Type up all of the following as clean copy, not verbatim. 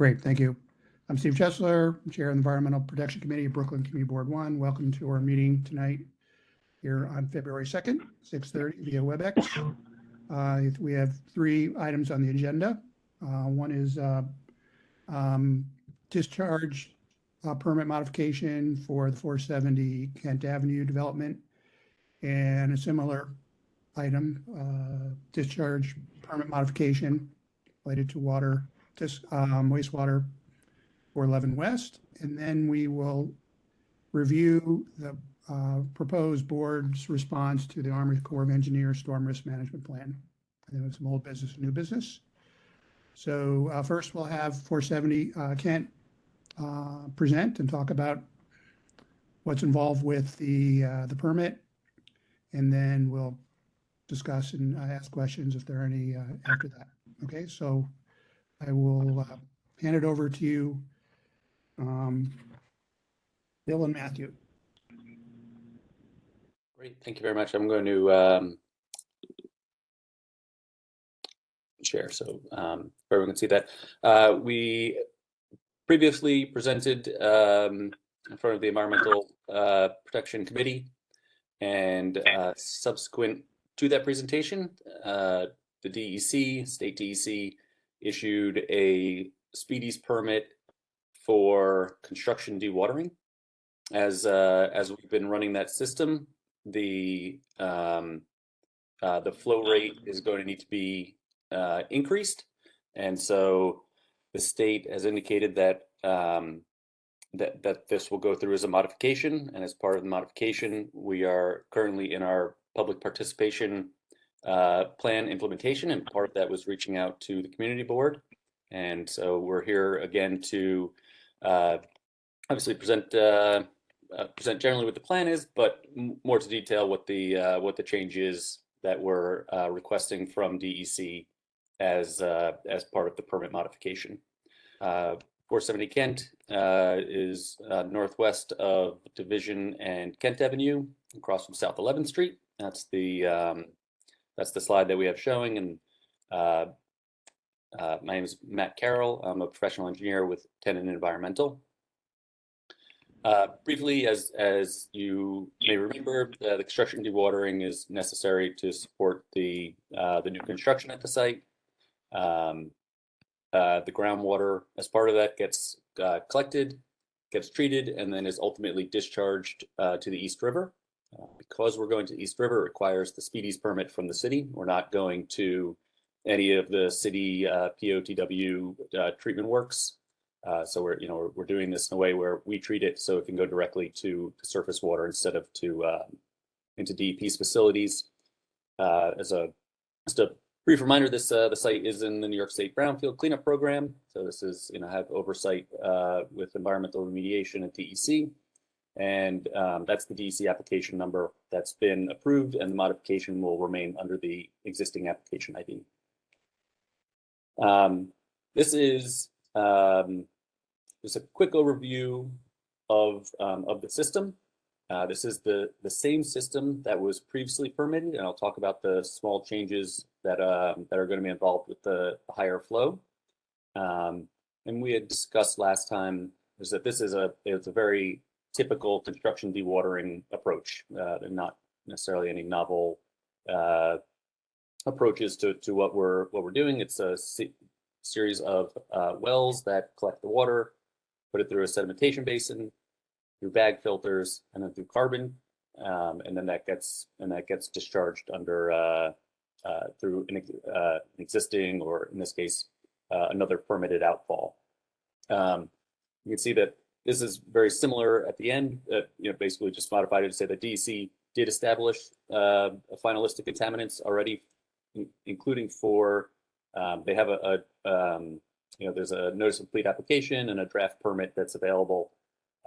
Great, thank you. I'm Steve Chesler, Chair of the Environmental Protection Committee of Brooklyn Community Board 1. Welcome to our meeting tonight here on February 2nd, 6:30 via WebEx. We have 3 items on the agenda. One is discharge permit modification for the 470 Kent Avenue development, and a similar item, discharge permit modification related to water, wastewater 411 West. And then we will review the proposed board's response to the Army Corps of Engineers Storm Risk Management Plan. And then some old business and new business. So first we'll have 470 Kent present and talk about what's involved with the permit, and then we'll discuss and ask questions if there are any after that. Okay, so I will hand it over to you, Bill and Matthew. Great, thank you very much. I'm going to share so everyone can see that. We previously presented in front of the Environmental Protection Committee, and subsequent to that presentation, the DEC, state DEC, issued a speedies permit for construction dewatering. As we've been running that system, the flow rate is going to need to be increased, and so the state has indicated that that this will go through as a modification, and as part of the modification, we are currently in our public participation plan implementation, and part of that was reaching out to the community board. And so we're here again to obviously present generally what the plan is, but more to detail what the change is that we're requesting from DEC as part of the permit modification. 470 Kent is northwest of Division and Kent Avenue, across from South 11th Street. That's the slide that we have showing. And my name is Matt Carroll. I'm a professional engineer with Tennant Environmental. Briefly, as you may remember, the construction dewatering is necessary to support the new construction at the site. The groundwater, as part of that, gets collected, gets treated, and then is ultimately discharged to the East River. Because we're going to East River, it requires the speedies permit from the city. We're not going to any of the city POTW treatment works. So we're doing this in a way where we treat it so it can go directly to surface water instead of into DEP's facilities. Just a brief reminder, the site is in the New York State Brownfield Cleanup Program. So this is, have oversight with environmental remediation at DEC. And that's the DEC application number that's been approved, and the modification will remain under the existing application ID. This is just a quick overview of the system. This is the same system that was previously permitted, and I'll talk about the small changes that are going to be involved with the higher flow. And we had discussed last time is that this is it's a very typical construction dewatering approach, and not necessarily any novel approaches to what we're doing. It's a series of wells that collect the water, put it through a sedimentation basin, through bag filters, and then through carbon, and then that gets discharged under through an existing, or in this case, another permitted outfall. You can see that this is very similar at the end. Basically just modified it to say that DEC did establish a final list of contaminants already, including for they have there's a notice of complete application and a draft permit that's available.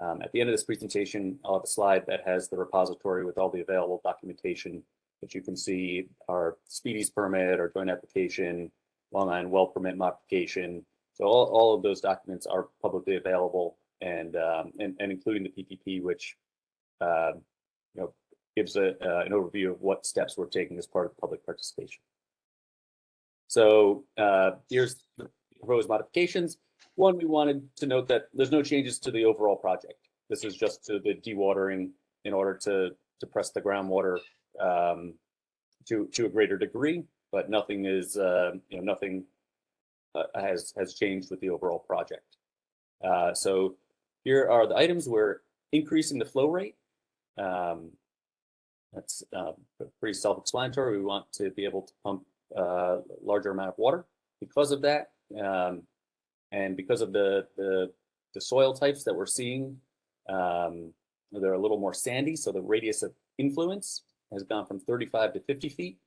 At the end of this presentation, I'll have a slide that has the repository with all the available documentation that you can see: our speedies permit, our joint application, Long Island well permit modification. So all of those documents are publicly available, and including the PPP, which gives an overview of what steps we're taking as part of public participation. So here's the proposed modifications. One, we wanted to note that there's no changes to the overall project. This is just to the dewatering in order to depress the groundwater to a greater degree, but nothing is nothing has changed with the overall project. So here are the items. We're increasing the flow rate. That's pretty self-explanatory. We want to be able to pump a larger amount of water because of that. And because of the soil types that we're seeing, they're a little more sandy, so the radius of influence has gone from 35 to 50 feet.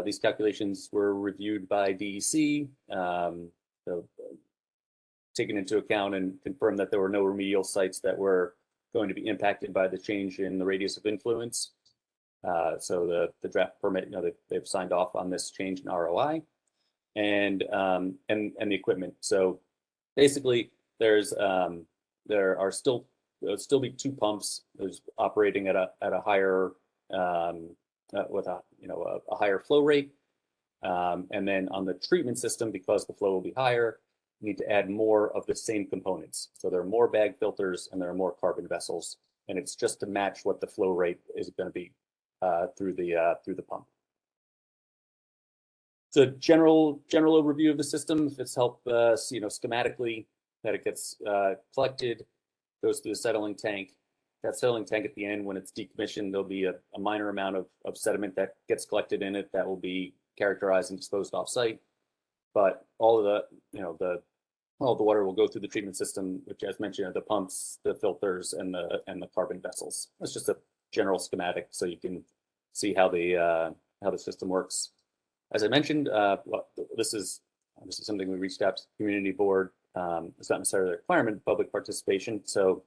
These calculations were reviewed by DEC, so taken into account and confirmed that there were no remedial sites that were going to be impacted by the change in the radius of influence. So the draft permit, they've signed off on this change in ROI. And the equipment. So basically, there are still be two pumps. There's operating at a higher with a higher flow rate, and then on the treatment system, because the flow will be higher, you need to add more of the same components. So there are more bag filters and there are more carbon vessels, and it's just to match what the flow rate is going to be through the pump. So general overview of the system. It's helped us, schematically, that it gets collected, goes through the settling tank. That settling tank at the end, when it's decommissioned, there'll be a minor amount of sediment that gets collected in it that will be characterized and disposed off-site. But all of the water will go through the treatment system, which, as mentioned, are the pumps, the filters, and the carbon vessels. That's just a general schematic, so you can see how the system works. As I mentioned, this is something we reached out to the community board. It's not necessarily a requirement, public participation. So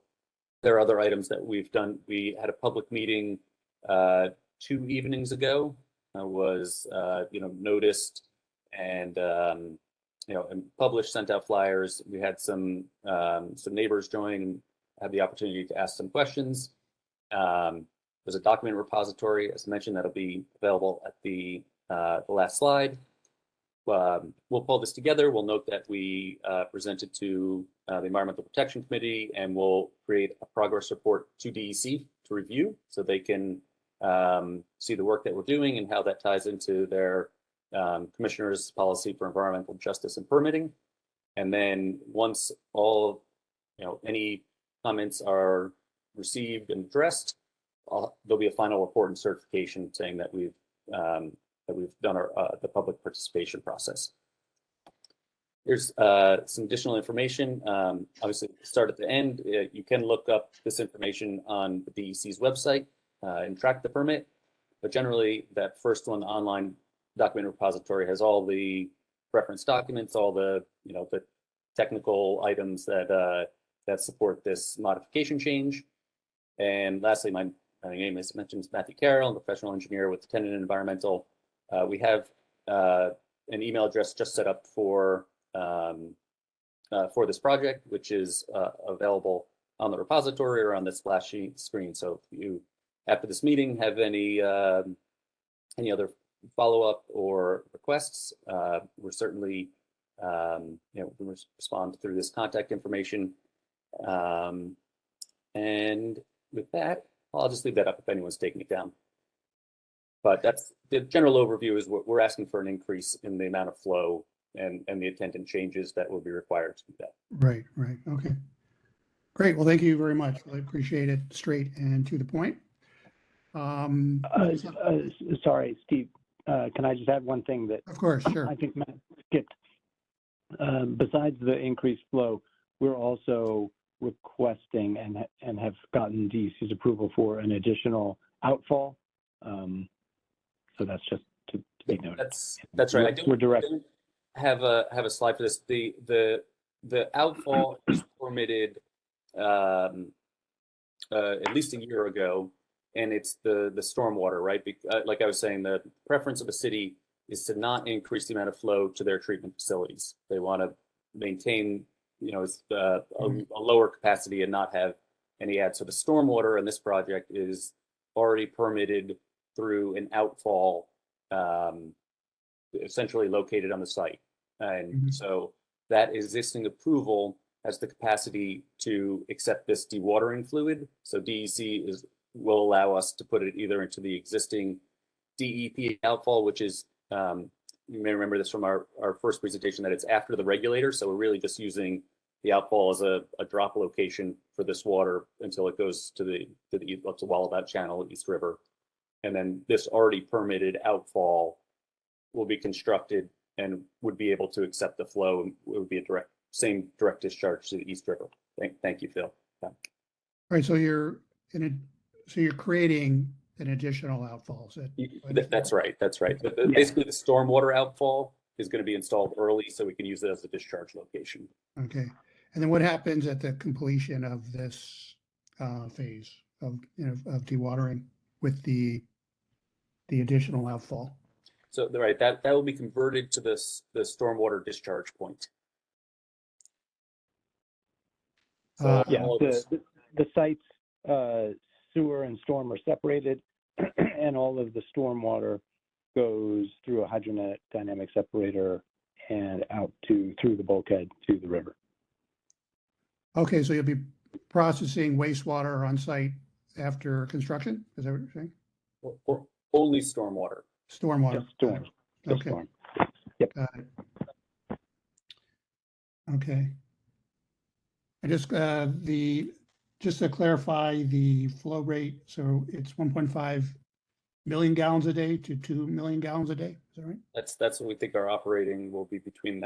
there are other items that we've done. We had a public meeting 2 evenings ago. Was noticed and and published, sent out flyers. We had some neighbors join and had the opportunity to ask some questions. There's a document repository, as mentioned, that'll be available at the last slide. We'll pull this together. We'll note that we presented to the Environmental Protection Committee, and we'll create a progress report to DEC to review so they can see the work that we're doing and how that ties into their commissioner's policy for environmental justice and permitting. And then once all, any comments are received and addressed, there'll be a final report and certification saying that we've done the public participation process. Here's some additional information. Obviously, start at the end. You can look up this information on the DEC's website and track the permit. But generally, that first one, the online document repository, has all the reference documents, all the the technical items that support this modification change. And lastly, my name, as mentioned, is Matthew Carroll, professional engineer with Tennant Environmental. We have an email address just set up for this project, which is available on the repository or on this splash screen. So if you, after this meeting, have any other follow-up or requests, we're certainly we respond through this contact information. And with that, I'll just leave that up if anyone's taking it down. But that's the general overview. Is we're asking for an increase in the amount of flow and the attendant changes that will be required to do that. Right. Okay. Great. Well, thank you very much. I appreciate it, straight and to the point. Sorry, Steve. Can I just add one thing that? Of course, sure. I think Matt skipped. Besides the increased flow, we're also requesting and have gotten DEC's approval for an additional outfall. So that's just to be noted. That's right. I don't have a slide for this. The outfall was permitted at least a year ago, and it's the stormwater, right? Like I was saying, the preference of the city is to not increase the amount of flow to their treatment facilities. They want to maintain, a lower capacity and not have any add. So the stormwater in this project is already permitted through an outfall, essentially located on the site. And so that existing approval has the capacity to accept this dewatering fluid. So DEC will allow us to put it either into the existing DEP outfall, which is, you may remember this from our first presentation, that it's after the regulator. So we're really just using the outfall as a drop location for this water until it goes to the Wallabout Channel, East River. And then this already permitted outfall will be constructed and would be able to accept the flow. It would be a same direct discharge to the East River. Thank you, Phil. All right, so you're creating an additional outfall. That's right. That's right. Yeah. Basically, the stormwater outfall is going to be installed early, so we can use it as a discharge location. Okay, and then what happens at the completion of this phase of dewatering with the additional outfall? So right, that will be converted to the stormwater discharge point. So Yeah, all of this- the site's sewer and storm are separated, and all of the stormwater goes through a hydrodynamic separator and out through the bulkhead to the river. Okay, so you'll be processing wastewater on site after construction? Is that what you're saying? or only stormwater. Stormwater. Just storm. Just Okay. storm. Got it. Okay. And just to clarify the flow rate, so it's 1.5 million gallons a day to 2 million gallons a day, is that right? That's what we think our operating will be between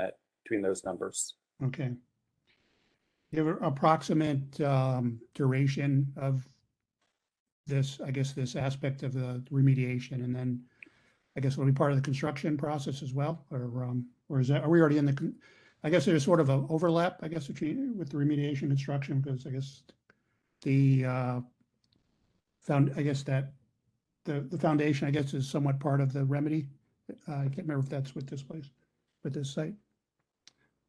those numbers. Okay. You have an approximate duration of this, I guess, this aspect of the remediation, and then I guess it'll be part of the construction process as well, or is that, are we already in the, I guess there's sort of an overlap, I guess, with the remediation construction, because I guess the foundation, I guess, is somewhat part of the remedy. I can't remember if that's with this site.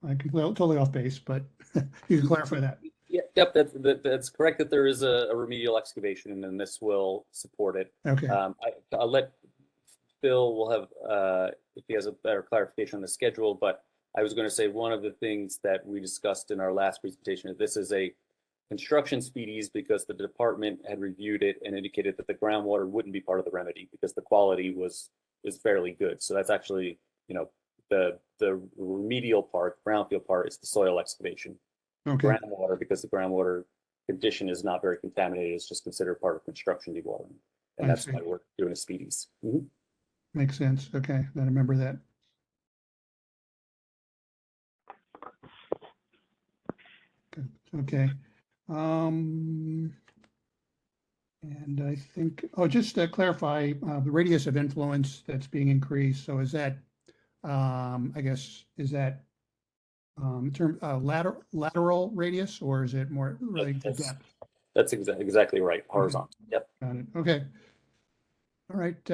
I'm totally off base, but you can clarify that. Yeah, yep, that's correct, that there is a remedial excavation, and then this will support it. Okay, I'll let Phil will have if he has a better clarification on the schedule, but I was going to say one of the things that we discussed in our last presentation is this is a construction speedies because the department had reviewed it and indicated that the groundwater wouldn't be part of the remedy because the quality is fairly good. So that's actually, the remedial part, brownfield part, is the soil excavation. okay, Groundwater, because the groundwater condition is not very contaminated, is just considered part of construction dewatering. And I that's see. why we're doing a speedies. Makes sense. Okay, I remember that. Good. Okay. And I think, just to clarify, the radius of influence that's being increased. So is that, I guess, is that lateral radius, or is it more related to depth? That's exactly right. Horizontal. Yep. Got it. Okay. All right.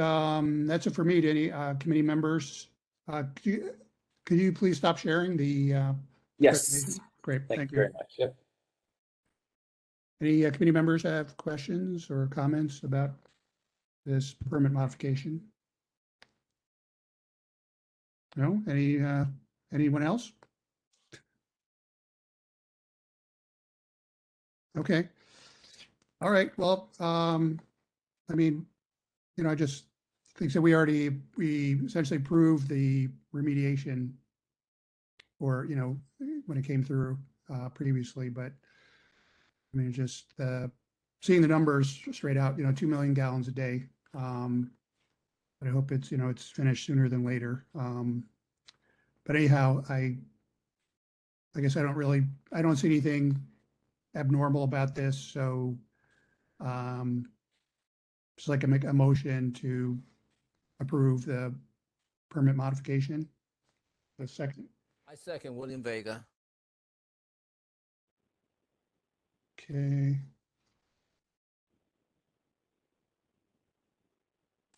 That's it for me. To any committee members, could you please stop sharing the Yes. presentation? Great. Thank you very much. Yep. Any committee members have questions or comments about this permit modification? No? Anyone else? Okay. All right. Well, I mean, I just think that we essentially proved the remediation or, when it came through previously, but I mean, just seeing the numbers straight out, 2 million gallons a day. But I hope it's, it's finished sooner than later. But anyhow, I guess I don't see anything abnormal about this. So just like I make a motion to approve the permit modification. The second. I second William Vega. Okay.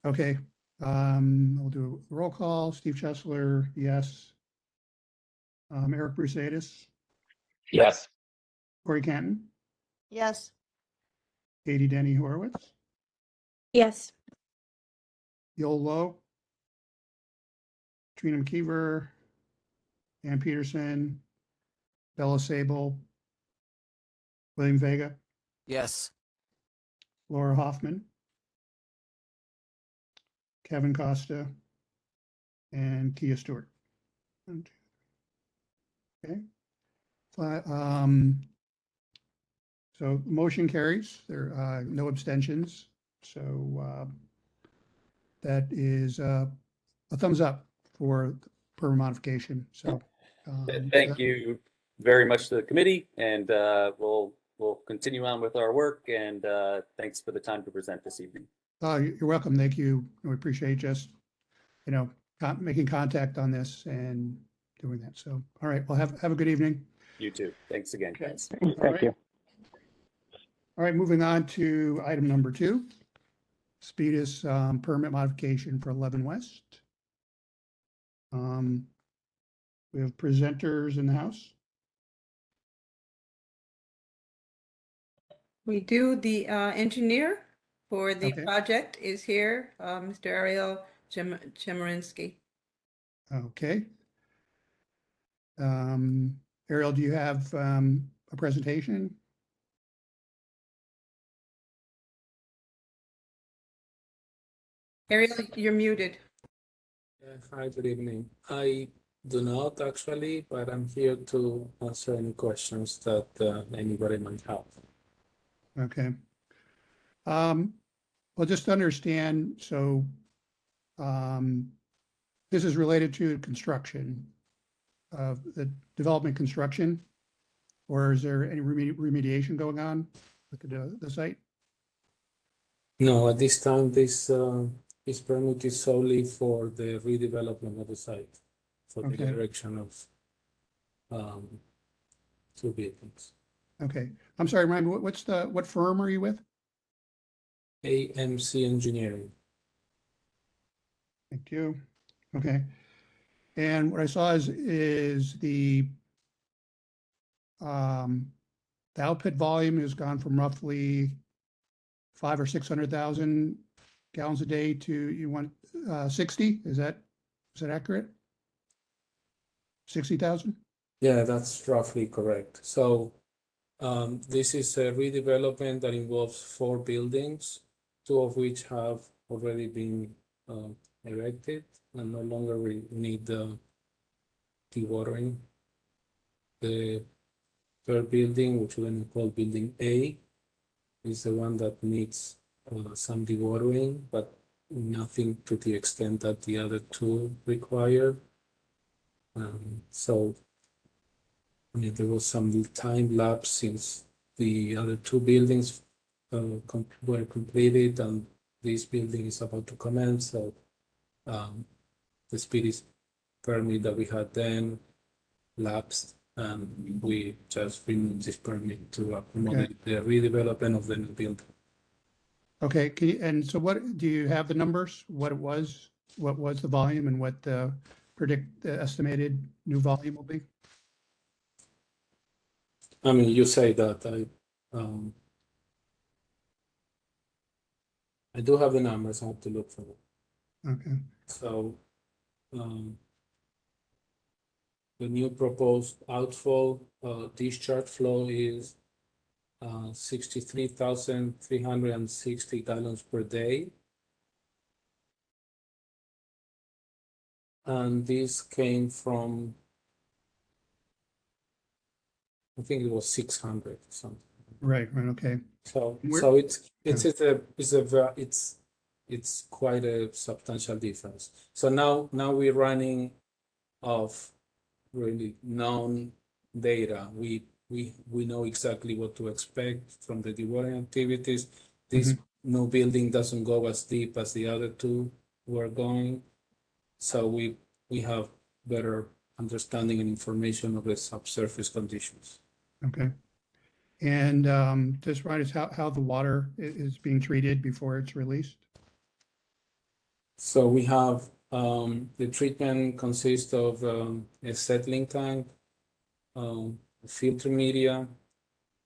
Okay. We'll do a roll call. Steve Chesler, yes. Eric Brusadis, Yes. Corey Canton, Yes. Katie Denny Horowitz, Yes. Yoel Lowe, Trina McKeever, Ann Peterson, Bella Sable, William Vega, Yes. Laura Hoffman, Kevin Costa, and Kia Stewart. 1, 2, okay. So motion carries. There are no abstentions. So that is a thumbs up for permit modification. So Thank you very much to the committee, and we'll continue on with our work. And thanks for the time to present this evening. You're welcome. Thank you. We appreciate just, making contact on this and doing that. So, all right. Well, have a good evening. You too. Thanks again, Okay. guys. Thank you. All right, moving on to item number 2, Speedus permit modification for 11 West. We have presenters in the house. We do. The engineer for the Okay. project is here, Mr. Ariel Chemerinsky. Okay. Ariel, do you have a presentation? Ariel, you're muted. Hi, good evening. I do not actually, but I'm here to answer any questions that anybody might have. Okay. Well, just to understand, so this is related to construction of the development construction, or is there any remediation going on with the site? No, at this time, this permit is solely for the redevelopment of the site, for the Okay. erection of 2 buildings. Okay. I'm sorry, Ryan, what firm are you with? AMC Engineering. Thank you. Okay. And what I saw is the output volume has gone from roughly 500,000 or 600,000 gallons a day to, you want 60? Is that accurate? 60,000? Yeah, that's roughly correct. So this is a redevelopment that involves 4 buildings, 2 of which have already been erected and no longer need dewatering. The third building, which we're going to call Building A, is the one that needs some dewatering, but nothing to the extent that the other 2 require. So there was some time lapse since the other 2 buildings were completed, and this building is about to commence. So the Speedus permit that we had then lapsed, and we just renewed this permit to accommodate the redevelopment of the new building. Okay. And so what, do you have the numbers? What was the volume and what the estimated new volume will be? I mean, you say that I do have the numbers. I have to look for them. Okay. So the new proposed outflow discharge flow is 63,360 gallons per day. And this came from, I think it was 600 or something. Right. Okay. So Where- it's quite a substantial difference. So now we're running off really known data. We know exactly what to expect from the dewatering activities. This new building doesn't go as deep as the other 2 were going. So we have better understanding and information of the subsurface conditions. Okay. And just remind us how the water is being treated before it's released? So we have the treatment consists of a settling tank, filter media,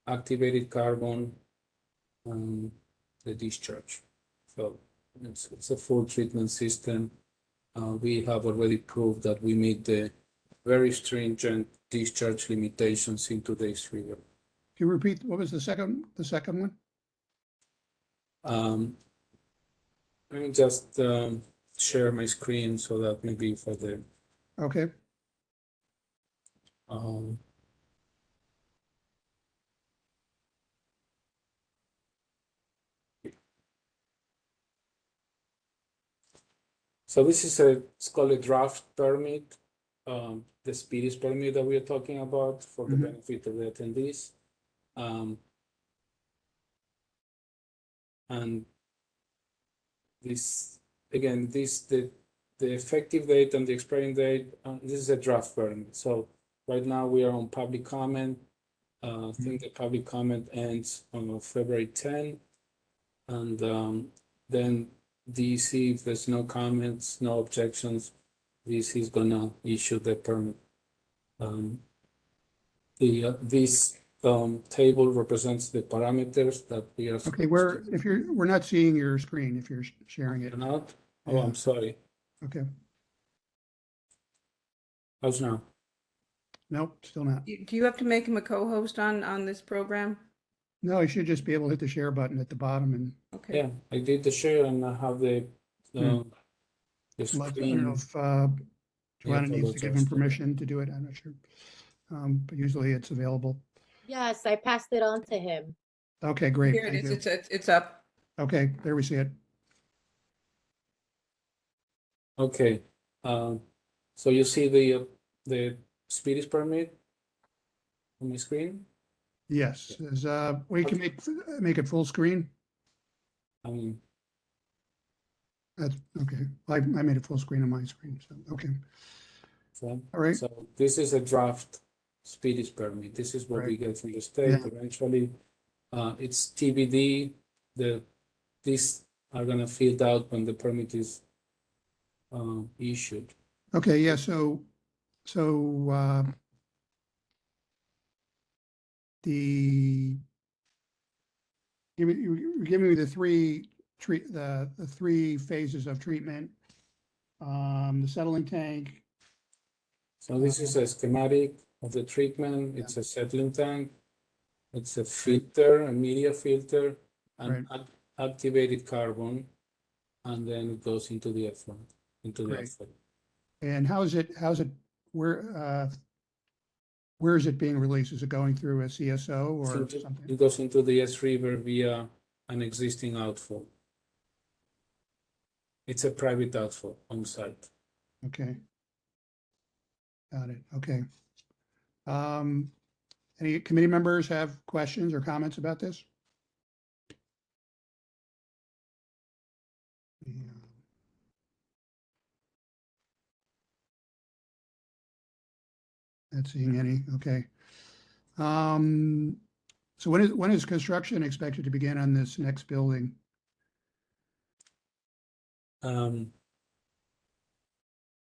activated carbon, and the discharge. So it's a full treatment system. We have already proved that we meet the very stringent discharge limitations into the East River. Can you repeat, what was the second one? Let me just share my screen so that maybe for the Okay, um, so this is it's called a draft permit, the speedies permit that we are talking about for the Mhm. benefit of the attendees. And this, again, the effective date and the expiring date, this is a draft permit. So right now we are on public comment. I think the public comment ends on February 10. And then DC, if there's no comments, no objections, DC is gonna issue the permit. This table represents the parameters that we are. okay, we're not seeing your screen if you're sharing it. Not? Oh, Yeah. I'm sorry. Okay, How's now? nope, still not. Do you have to make him a co-host on this program? No, you should just be able to hit the share button at the bottom and Okay. Yeah, I did the share and I have the I don't know screen. if Joanna needs to give him permission to do it, I'm not sure. But usually it's available. Yes, I passed it on to him. Okay, great. Here it thank is. you. It's up. Okay, there we see it. Okay, so you see the speedies permit on my screen? Yes, we can make it full screen. I mean, That's okay. I made it full screen on my screen, so, okay. so, All right, so this is a draft speedies permit. This is what we Right. get from the state. Yeah. Eventually, it's TBD. These are gonna fill out when the permit is issued. okay, yeah, so, the, you're giving me the three the three phases of treatment. The settling tank, So this is a schematic of the treatment. It's a settling tank. It's a filter, a media filter, and activated carbon, and then it goes into the effluent, into the Great. effluent. and how's it, where is it being released? Is it going through a CSO or something? It goes into the East River via an existing outfall. It's a private outfall on site. Okay. Got it, okay. Any committee members have questions or comments about this? Yeah. Not seeing any, okay. So when is construction expected to begin on this next building?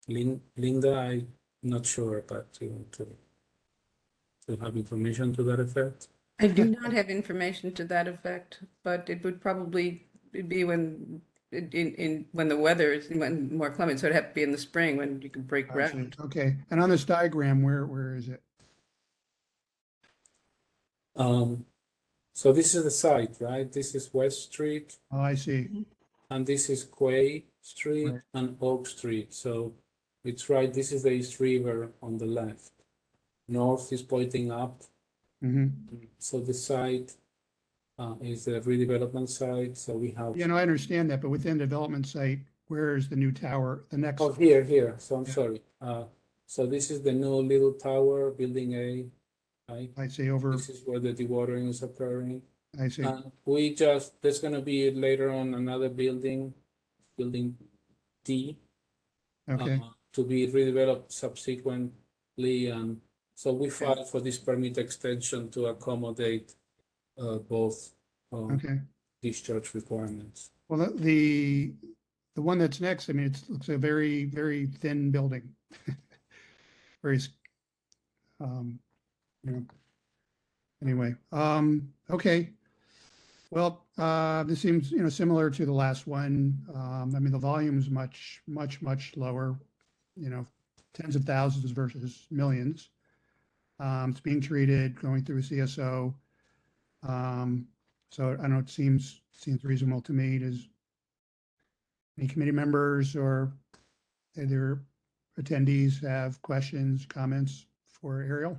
Linda, I'm not sure, but to have information to that effect. I do not have information to that effect, but it would probably be when when the weather is more clement, so it'd have to be in the spring when you can break ground. Okay, and on this diagram, where is it? So this is the site, right? This is West Street, Oh, I see, and this is Quay Street Right. and Oak Street. So it's right, this is the East River on the left. North is pointing up. hmm So the site is the redevelopment site. So we have. I understand that, but within development site, where is the new tower, the next? Oh, here. So I'm Yeah. sorry. So this is the new little tower, building A, right? I see over, This is where the dewatering is occurring. I see, There's gonna be later on another building D. okay, To be redeveloped subsequently, and so we filed for this permit extension to accommodate both okay. discharge requirements. Well, the one that's next, I mean, it looks a very, very thin building. Very, anyway, okay. Well, this seems, similar to the last one. I mean, the volume is much, much, much lower, tens of thousands versus millions. It's being treated, going through a CSO. So I know it seems reasonable to me. Does any committee members or either attendees have questions, comments for Ariel?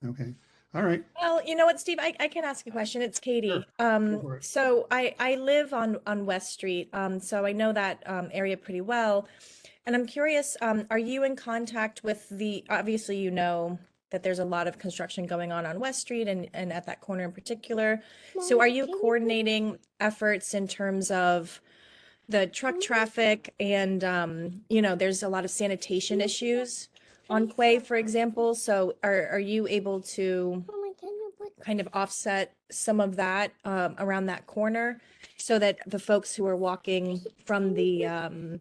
Okay, all right. Well, you know what, Steve, I can ask a question. It's Katie. for it. So I live on West Street, so I know that area pretty well. And I'm curious, are you in contact with obviously you know that there's a lot of construction going on West Street and at that corner in particular. So are you coordinating efforts in terms of the truck traffic and, you know, there's a lot of sanitation issues on Quay, for example. So are you able to kind of offset some of that around that corner so that the folks who are walking from the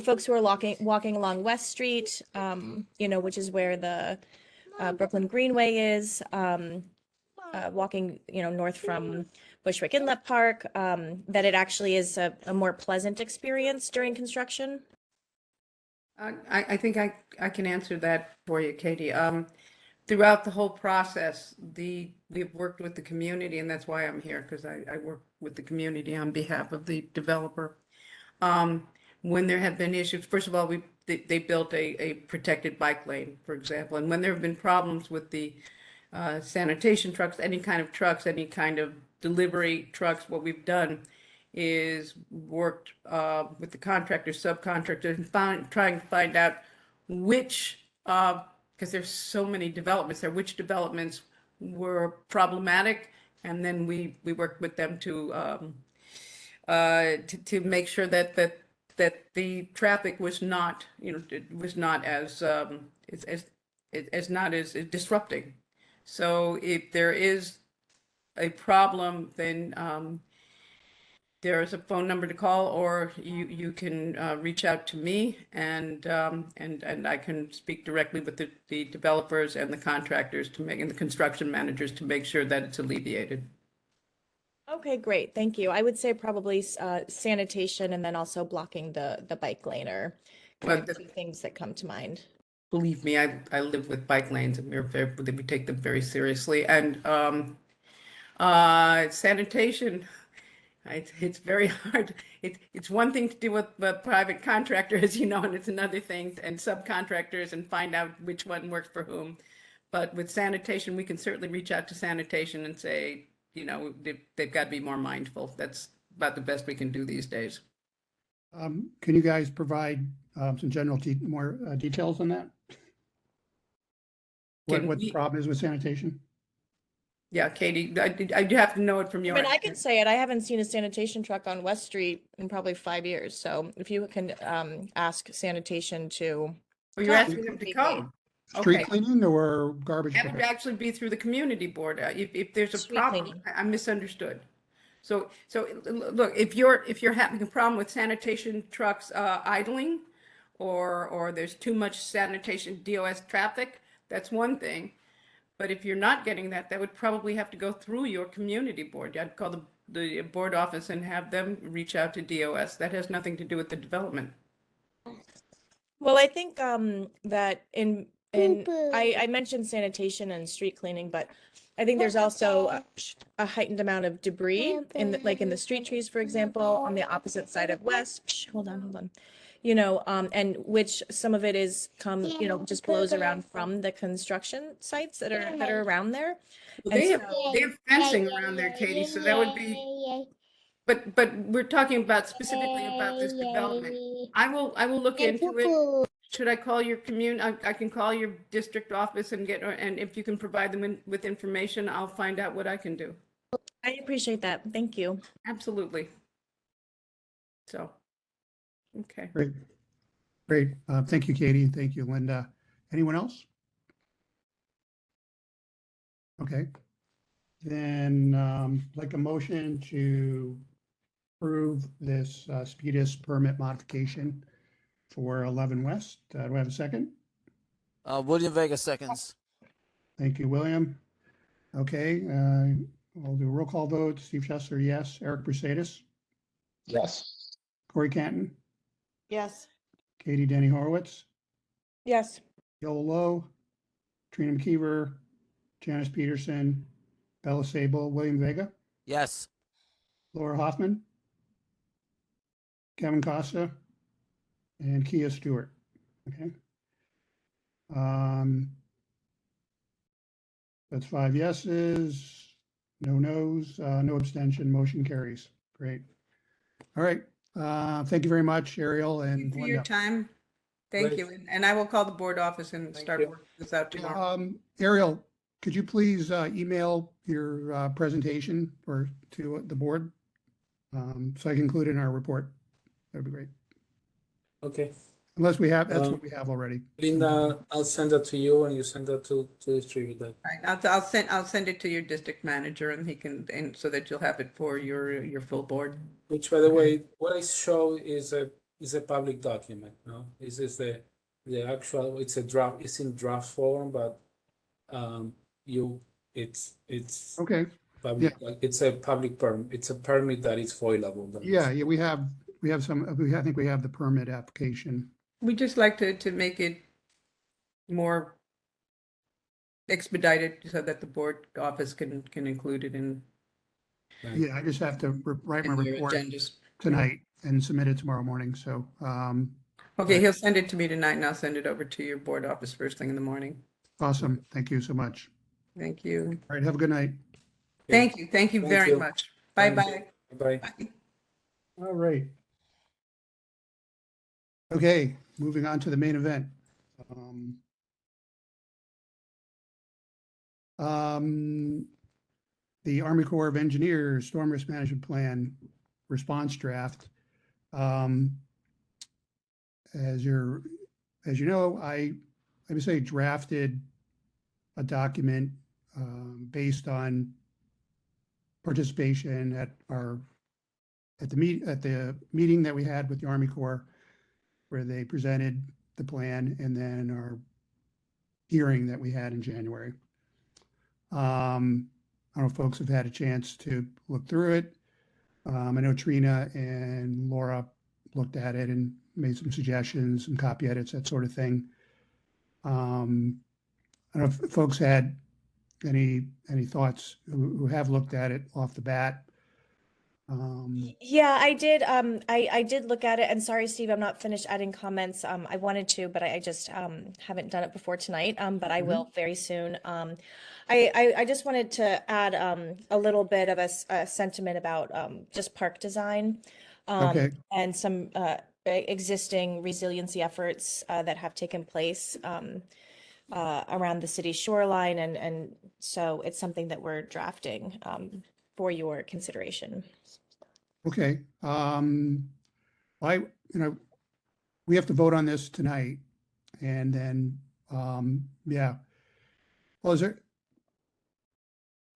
folks who are walking along West Street, you know, which is where the Brooklyn Greenway is, walking, you know, north from Bushwick Inlet Park, that it actually is a more pleasant experience during construction? I think I can answer that for you, Katie. Throughout the whole process, we've worked with the community, and that's why I'm here, because I work with the community on behalf of the developer. When there have been issues, first of all, they built a protected bike lane, for example, and when there have been problems with the sanitation trucks, any kind of delivery trucks, what we've done is worked with the contractors, subcontractors, and trying to find out which, because there's so many developments there, which developments were problematic, and then we worked with them to make sure that the traffic was not, you know, it was not as disrupting. So if there is a problem, then there is a phone number to call, or you can reach out to me, and I can speak directly with the developers and the contractors and the construction managers to make sure that it's alleviated. Okay, great. Thank you. I would say probably sanitation and then also blocking the bike lane are kind But of two things that come to mind. believe me, I live with bike lanes, and we take them very seriously. And sanitation, it's very hard. It's one thing to do with the private contractor, as you know, and it's another thing, and subcontractors, and find out which one works for whom. But with sanitation, we can certainly reach out to sanitation and say, you know, they've got to be more mindful. That's about the best we can do these days. Can you guys provide some general more details on that? What the problem is with sanitation? Yeah, Katie, I do have to know it from I your. mean, I can say it. I haven't seen a sanitation truck on West Street in probably 5 years. So if you can ask sanitation to. Well, you're asking them to Be come. Street Okay. cleaning or garbage That would pickup? actually be through the community board. If there's a Street problem, cleaning. I misunderstood. So look, if you're having a problem with sanitation trucks idling, or there's too much sanitation DOS traffic, that's one thing. But if you're not getting that, that would probably have to go through your community board. I'd call the board office and have them reach out to DOS. That has nothing to do with the development. Well, I think that I mentioned sanitation and street cleaning, but I think there's also a heightened amount of debris in the street trees, for example, on the opposite side of West. Shh, hold on. You know, and which some of it is just blows around from the construction sites that are around there. Well, And they so- have fencing around there, Katie, so that would be, but we're talking about specifically about this development. I will look into it. Should I call your I can call your district office and and if you can provide them with information, I'll find out what I can do. I appreciate that. Thank you. Absolutely. So, okay. Great. Thank you, Katie. Thank you, Linda. Anyone else? Okay. Then like a motion to approve this SPEDIS permit modification for 11 West. Do I have a second? William Vega seconds. Thank you, William. Okay. I'll do a roll call vote. Steve Chesler, yes. Eric Brusadas, Yes. Corey Canton, Yes. Katie Denny Horowitz, Yes. Yola Lowe, Trina McKeever, Janice Peterson, Bella Sable, William Vega, Yes. Laura Hoffman, Kevin Costa, and Kia Stewart. Okay. That's 5 yeses, no nos, no abstention, motion carries. Great. All right. Thank you very much, Ariel Thank you and for your Linda. time. Thank Great. you. And I will call the board office and Thank start you. working this out tomorrow. Ariel, could you please email your presentation or to the board? So I can include it in our report. That'd be great. Okay, Unless we have, that's what we have already. Linda, I'll send that to you and you send that to distribute that. Right, I'll send it to your district manager and he can, and so that you'll have it for your full board. Which, by the way, what I show is a public document, no? This is the actual, it's a draft, it's in draft form, but it's Okay. public, it's a public permit, it's a permit that is foilable. Yeah, we have some, I think we have the permit application. We just like to make it more expedited so that the board office can include it in Yeah, I just have to write my their report agendas. tonight and submit it tomorrow morning. So, Okay, he'll send it to me tonight and I'll send it over to your board office first thing in the morning. awesome. Thank you so much. Thank you. All right, have a good night. Thank you. Thank you Thank very you. much. Thank Bye-bye. Bye. Bye. All right. Okay, moving on to the main event. The Army Corps of Engineers Storm Risk Management Plan response draft. As you know, I would say drafted a document based on participation at the meeting that we had with the Army Corps, where they presented the plan, and then our hearing that we had in January. I don't know if folks have had a chance to look through it. I know Trina and Laura looked at it and made some suggestions, some copy edits, that sort of thing. I don't know if folks had any thoughts who have looked at it off the bat. Yeah, I did. I did look at it, and sorry, Steve, I'm not finished adding comments. I wanted to, but I just haven't done it before tonight. But I will very soon. I just wanted to add a little bit of a sentiment about just park design, Okay. and some existing resiliency efforts that have taken place around the city's shoreline, and so it's something that we're drafting for your consideration. Okay. We have to vote on this tonight, and then, yeah. Well,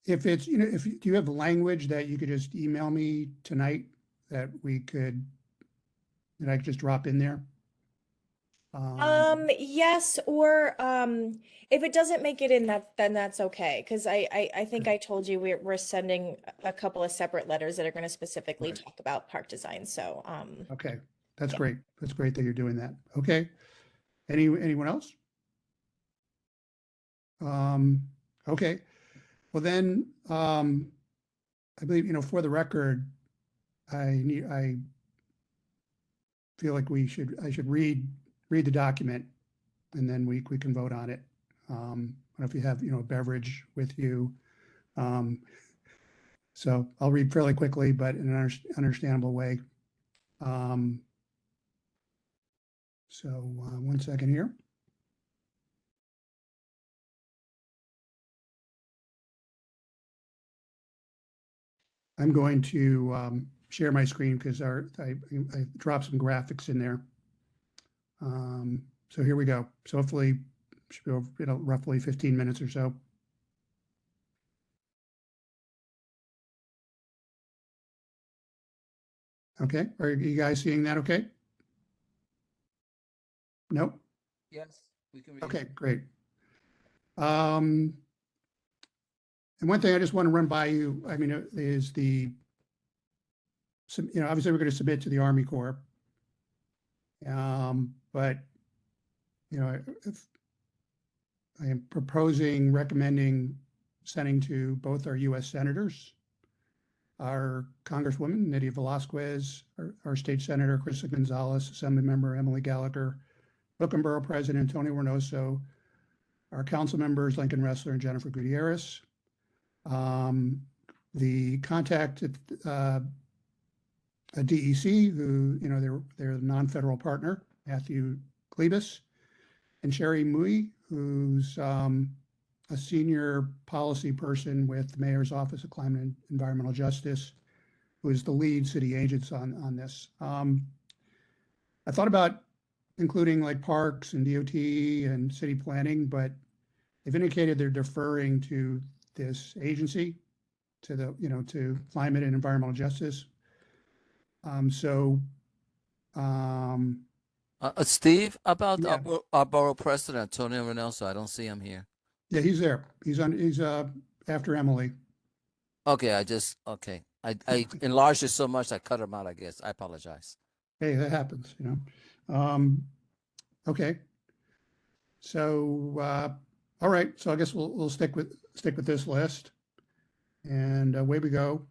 if it's, do you have language that you could just email me tonight that I could just drop in there? Yes, or if it doesn't make it in, then that's okay. Because I think I told you we're sending a couple of separate letters that are going to specifically Right. talk about park design. So Okay, that's Yeah. great. That's great that you're doing that. Okay. Anyone else? Okay. Well then, I believe, for the record, I feel like I should read the document, and then we can vote on it. I don't know if you have, a beverage with you. So I'll read fairly quickly, but in an understandable way. So 1 second here. I'm going to share my screen because I dropped some graphics in there. So here we go. So hopefully, should be over, roughly 15 minutes or so. Okay, are you guys seeing that okay? Nope. Yes, we can read Okay, it. great. And one thing I just want to run by you, I mean, is obviously we're going to submit to the Army Corps. But, if I am recommending sending to both our U.S. senators, our Congresswoman Nydia Velázquez, our state senator Krista Gonzalez, Assembly member Emily Gallagher, Brooklyn Borough President Tony Reynoso, our council members Lincoln Ressler and Jennifer Gutierrez, the contact at DEC, who they're the non-federal partner, Matthew Glebus, and Sherry Mui, who's a senior policy person with the Mayor's Office of Climate and Environmental Justice, who is the lead city agents on this. I thought about including like parks and DOT and city planning, but they've indicated they're deferring to this agency, to climate and environmental justice. Steve, about Yeah. our borough president, Antonio Reynoso, I don't see him here. Yeah, he's there. He's after Emily. Okay, I enlarged it so much I cut him out, I guess. I apologize. Hey, that happens, Okay. So, all right. So I guess we'll stick with this list, and away we go.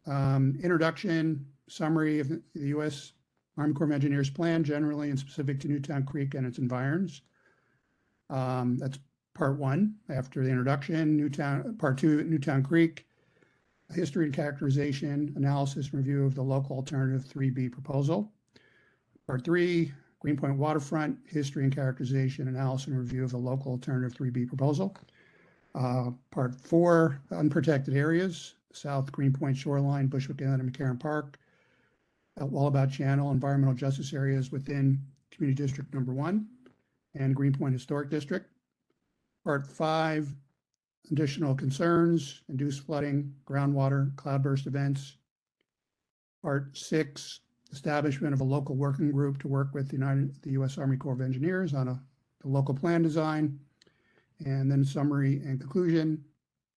Introduction, summary of the U.S. Army Corps of Engineers plan, generally and specific to Newtown Creek and its environs. That's part one. After the introduction, part two, Newtown Creek, history and characterization, analysis and review of the local alternative 3B proposal. Part three, Greenpoint Waterfront, history and characterization, analysis and review of the local alternative 3B proposal. Part four, unprotected areas, South Greenpoint shoreline, Bushwick Inlet and McCarran Park, Wallabout Channel, environmental justice areas within Community District Number 1 and Greenpoint Historic District. Part five, additional concerns, induced flooding, groundwater, cloudburst events. Part six, establishment of a local working group to work with the U.S. Army Corps of Engineers on the local plan design, and then summary and conclusion,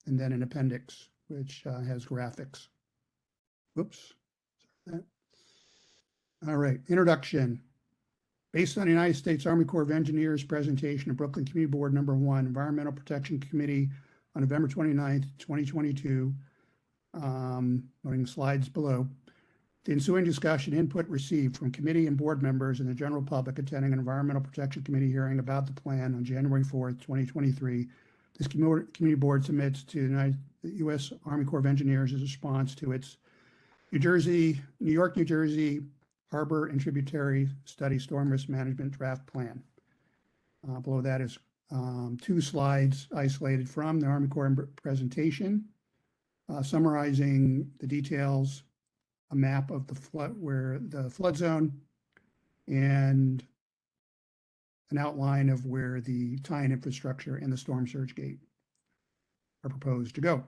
and then an appendix, which has graphics. Whoops. All right, introduction. Based on the United States Army Corps of Engineers presentation of Brooklyn Community Board Number 1, Environmental Protection Committee on November 29th, 2022, noting slides below. The ensuing discussion input received from committee and board members and the general public attending an Environmental Protection Committee hearing about the plan on January 4th, 2023. This committee board submits to the U.S. Army Corps of Engineers as a response to its New York, New Jersey Harbor and Tributary Study Storm Risk Management Draft Plan. Below that is two slides isolated from the Army Corps presentation, summarizing the details, a map of the flood zone, and an outline of where the tie-in infrastructure and the storm surge gate are proposed to go.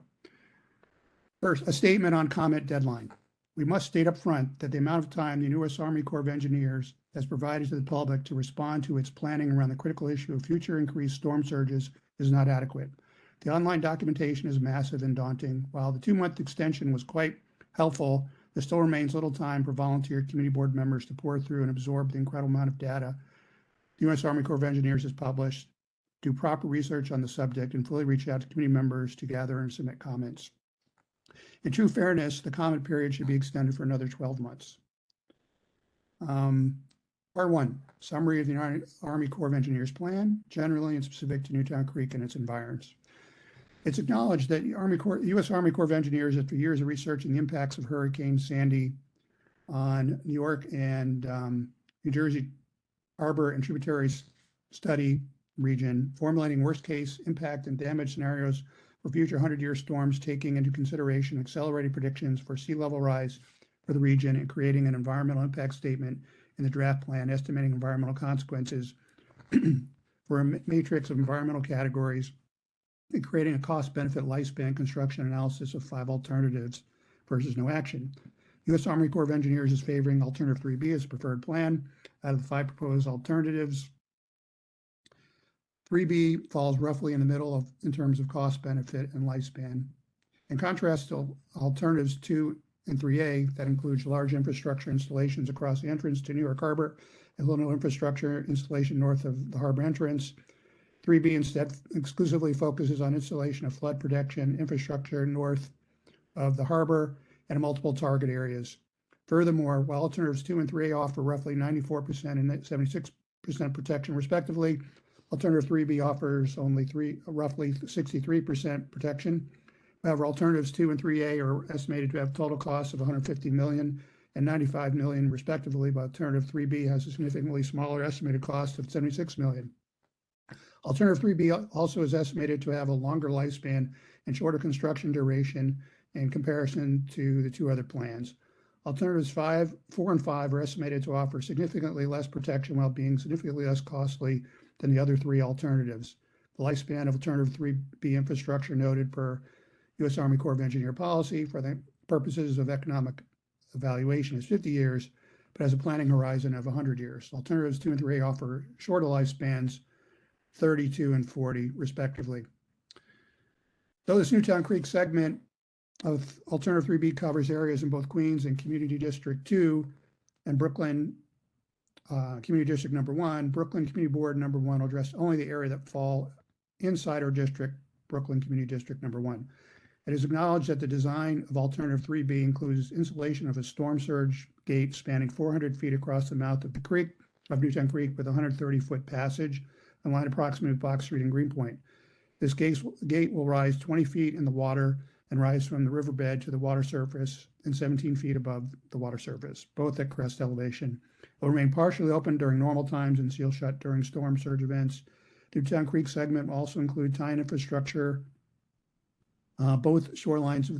First, a statement on comment deadline. We must state up front that the amount of time the U.S. Army Corps of Engineers has provided to the public to respond to its planning around the critical issue of future increased storm surges is not adequate. The online documentation is massive and daunting. While the 2-month extension was quite helpful, there still remains little time for volunteer committee board members to pour through and absorb the incredible amount of data the U.S. Army Corps of Engineers has published, do proper research on the subject, and fully reach out to committee members to gather and submit comments. In true fairness, the comment period should be extended for another 12 months. Part one, summary of the Army Corps of Engineers plan, generally and specific to Newtown Creek and its environs. It's acknowledged that the U.S. Army Corps of Engineers, after years of researching the impacts of Hurricane Sandy on New York and New Jersey Harbor and Tributaries Study region, formulating worst case impact and damage scenarios for future 100-year storms, taking into consideration accelerated predictions for sea level rise for the region, and creating an environmental impact statement in the draft plan, estimating environmental consequences for a matrix of environmental categories, and creating a cost-benefit lifespan construction analysis of 5 alternatives versus no action. U.S. Army Corps of Engineers is favoring alternative 3B as a preferred plan. Out of the 5 proposed alternatives, 3B falls roughly in the middle in terms of cost, benefit, and lifespan. In contrast to alternatives 2 and 3A, that includes large infrastructure installations across the entrance to New York Harbor and little infrastructure installation north of the harbor entrance. 3B instead exclusively focuses on installation of flood protection infrastructure north of the harbor and multiple target areas. Furthermore, while alternatives 2 and 3A offer roughly 94% and 76% protection respectively, alternative 3B offers only roughly 63% protection. However, alternatives 2 and 3A are estimated to have total costs of $150 million and $95 million respectively, but alternative 3B has a significantly smaller estimated cost of $76 million. Alternative 3B also is estimated to have a longer lifespan and shorter construction duration in comparison to the 2 other plans. Alternatives 4 and 5 are estimated to offer significantly less protection while being significantly less costly than the other 3 alternatives. The lifespan of alternative 3B infrastructure noted per U.S. Army Corps of Engineer policy for the purposes of economic evaluation is 50 years, but has a planning horizon of 100 years. Alternatives 2 and 3 offer shorter lifespans, 32 and 40 respectively. Though this Newtown Creek segment of alternative 3B covers areas in both Queens and Community District 2 and Brooklyn Community District number 1, Brooklyn Community Board number 1 will address only the area that fall inside our district, Brooklyn Community District number 1. It is acknowledged that the design of alternative 3B includes installation of a storm surge gate spanning 400 feet across the mouth of the creek, of Newtown Creek, with a 130-foot passage and line approximate with Box Street and Greenpoint. This gate will rise 20 feet in the water and rise from the riverbed to the water surface and 17 feet above the water surface, both at crest elevation. It will remain partially open during normal times and seal shut during storm surge events. The Newtown Creek segment will also include tie-in infrastructure along both shorelines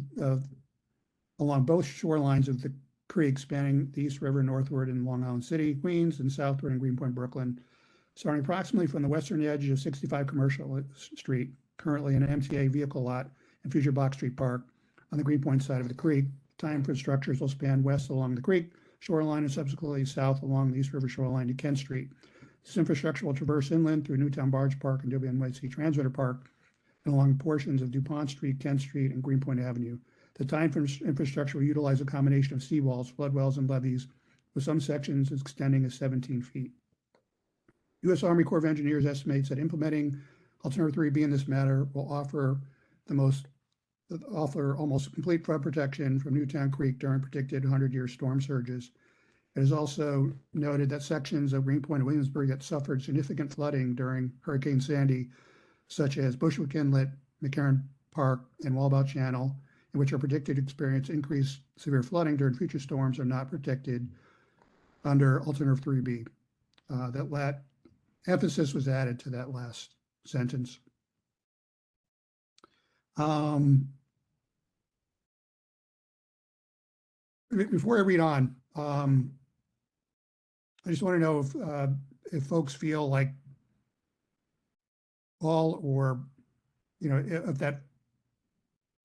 of the creek, spanning the East River northward in Long Island City, Queens, and southward in Greenpoint, Brooklyn, starting approximately from the western edge of 65 Commercial Street, currently an MTA vehicle lot, and future Box Street Park on the Greenpoint side of the creek. Tie-in infrastructures will span west along the creek shoreline and subsequently south along the East River shoreline to Kent Street. This infrastructure will traverse inland through Newtown Barge Park and WNYC Transmitter Park and along portions of DuPont Street, Kent Street, and Greenpoint Avenue. The tie-in infrastructure will utilize a combination of seawalls, flood wells, and levees, with some sections extending as 17 feet. U.S. Army Corps of Engineers estimates that implementing Alternative 3B in this matter will offer almost complete flood protection from Newtown Creek during predicted 100-year storm surges. It is also noted that sections of Greenpoint and Williamsburg that suffered significant flooding during Hurricane Sandy, such as Bushwick Inlet, McCarran Park, and Walbout Channel, in which are predicted to experience increased severe flooding during future storms, are not protected under Alternative 3B. That emphasis was added to that last sentence. Before I read on, I just want to know if folks feel like all or, if that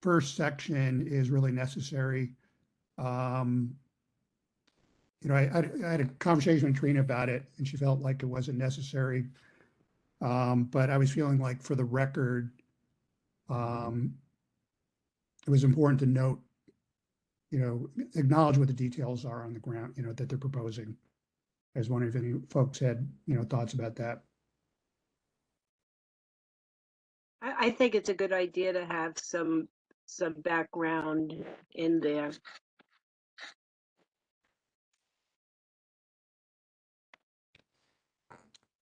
first section is really necessary. I had a conversation with Trina about it, and she felt like it wasn't necessary. But I was feeling like, for the record, it was important to note, acknowledge what the details are on the ground, that they're proposing. I was wondering if any folks had, thoughts about that. I think it's a good idea to have some background in there.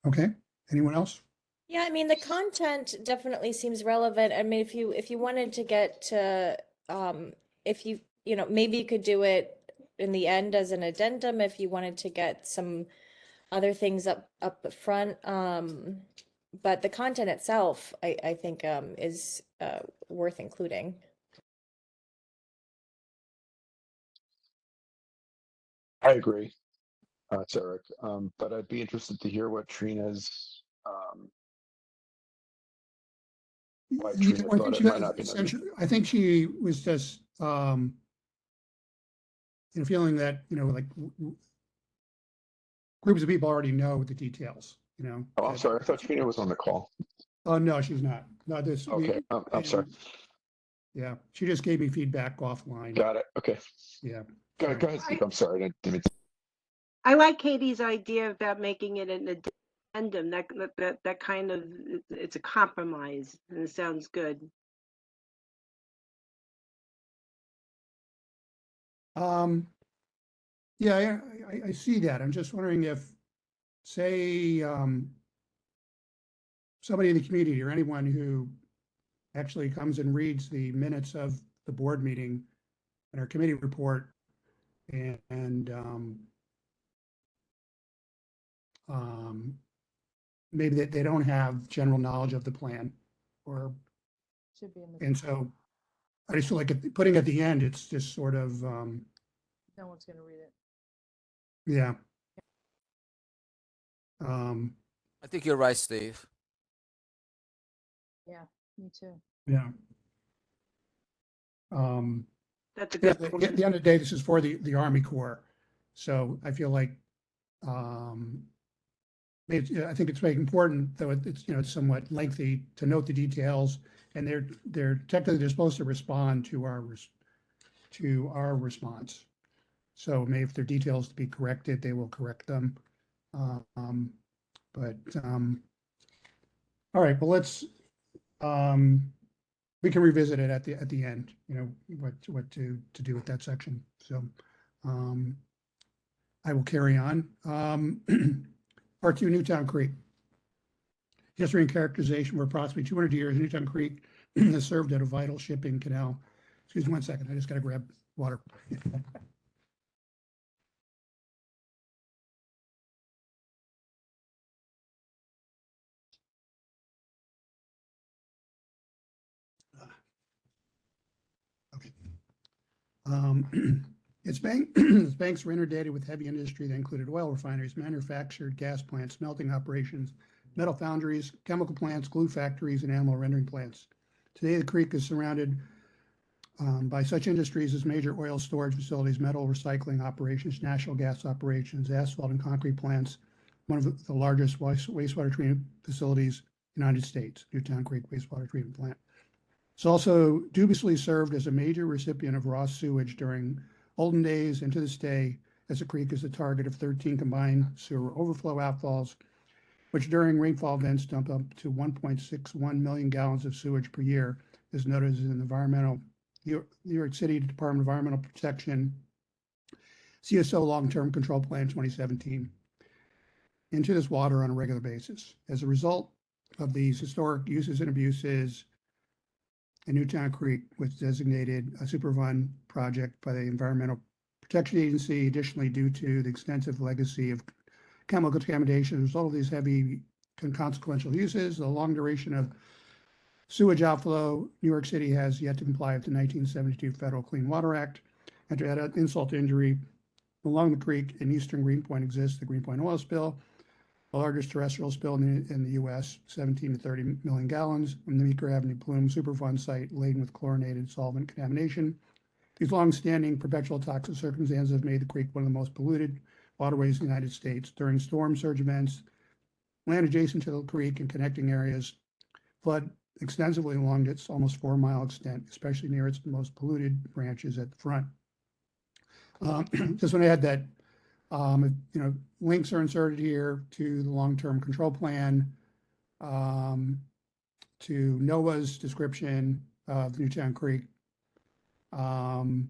Okay. Anyone else? Yeah, I mean, the content definitely seems relevant. I mean, if you wanted to get to, maybe you could do it in the end as an addendum if you wanted to get some other things up front. But the content itself, I think, is worth including. I agree. It's Eric. But I'd be interested to hear what Trina's why Trina thought it might not be necessary. I think she was just feeling that, like groups of people already know the details, Oh, I'm sorry. I thought Trina was on the call. Oh, no, she's not. No, this. Okay, I'm sorry. Yeah, she just gave me feedback offline. Got it. Okay. Yeah. Go ahead, Steve. I'm sorry. I didn't mean to- I like Katie's idea about making it an addendum. That kind of, it's a compromise, and it sounds good. Yeah, I see that. I'm just wondering if, say, somebody in the community or anyone who actually comes and reads the minutes of the board meeting and our committee report and maybe that they don't have general knowledge of the plan or, Should be in the, and so I just feel like putting at the end, it's just sort of, no one's gonna read it. yeah. I think you're right, Steve. Yeah, me too. Yeah. That's a Yeah, good at point. the end of the day, this is for the Army Corps. So I feel like, I think it's very important, though it's, it's somewhat lengthy to note the details, and they're technically, they're supposed to respond to our response. So maybe if there are details to be corrected, they will correct them. But all right, well, let's, we can revisit it at the end, what to do with that section. So I will carry on. Part 2, Newtown Creek. History and characterization. For approximately 200 years, Newtown Creek has served as a vital shipping canal. Excuse me 1 second, I just got to grab water. Okay. Its banks were inundated with heavy industry that included oil refineries, manufactured gas plants, smelting operations, metal foundries, chemical plants, glue factories, and animal rendering plants. Today, the creek is surrounded by such industries as major oil storage facilities, metal recycling operations, natural gas operations, asphalt and concrete plants, one of the largest wastewater treatment facilities in the United States, Newtown Creek Wastewater Treatment Plant. It's also dubiously served as a major recipient of raw sewage during olden days and to this day, as the creek is the target of 13 combined sewer overflow outfalls, which during rainfall events dump up to 1.61 million gallons of sewage per year, as noted in the New York City Department of Environmental Protection CSO Long-Term Control Plan 2017 into this water on a regular basis. As a result of these historic uses and abuses, and Newtown Creek was designated a Superfund project by the Environmental Protection Agency. Additionally, due to the extensive legacy of chemical contamination as a result of these heavy and consequential uses, the long duration of sewage outflow, New York City has yet to comply with the 1972 Federal Clean Water Act. And to add insult to injury, along the creek in eastern Greenpoint exists the Greenpoint oil spill, the largest terrestrial spill in the U.S., 17 to 30 million gallons, from the Meeker Avenue Plume Superfund site laden with chlorinated solvent contamination. These long-standing perpetual toxic circumstances have made the creek one of the most polluted waterways in the United States. During storm surge events, land adjacent to the creek and connecting areas flood extensively along its almost 4-mile extent, especially near its most polluted branches at the front. Just want to add that links are inserted here to the long-term control plan, to NOAA's description of Newtown Creek, and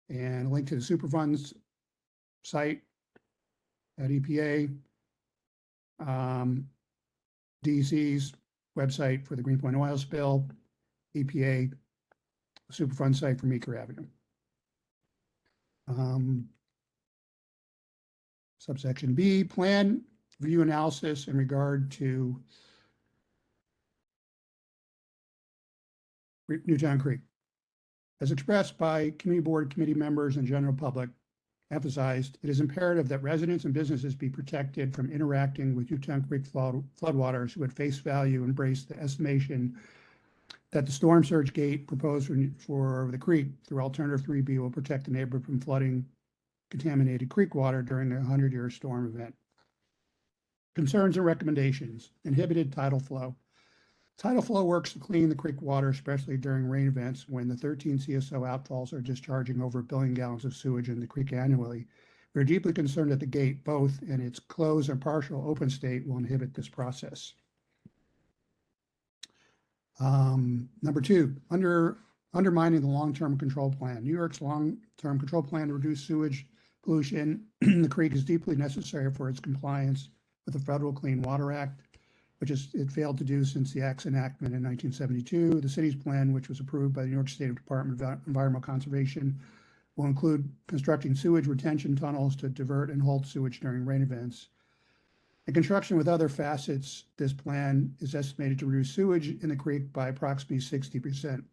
a link to the Superfund's site at EPA, DEC's website for the Greenpoint oil spill, EPA Superfund site for Meeker Avenue. Subsection B, plan review analysis in regard to Newtown Creek. As expressed by community board committee members and general public, emphasized, it is imperative that residents and businesses be protected from interacting with Newtown Creek floodwaters who at face value embrace the estimation that the storm surge gate proposed for the creek through alternative 3B will protect the neighborhood from flooding contaminated creek water during a 100-year storm event. Concerns and recommendations: inhibited tidal flow. Tidal flow works to clean the creek water, especially during rain events when the 13 CSO outfalls are discharging over 1 billion gallons of sewage in the creek annually. We're deeply concerned that the gate, both in its closed and partial open state, will inhibit this process. Number two, undermining the long-term control plan. New York's long-term control plan to reduce sewage pollution in the creek is deeply necessary for its compliance with the Federal Clean Water Act, which it failed to do since the Act's enactment in 1972. The city's plan, which was approved by the New York State Department of Environmental Conservation, will include constructing sewage retention tunnels to divert and hold sewage during rain events. In conjunction with other facets, this plan is estimated to reduce sewage in the creek by approximately 60%.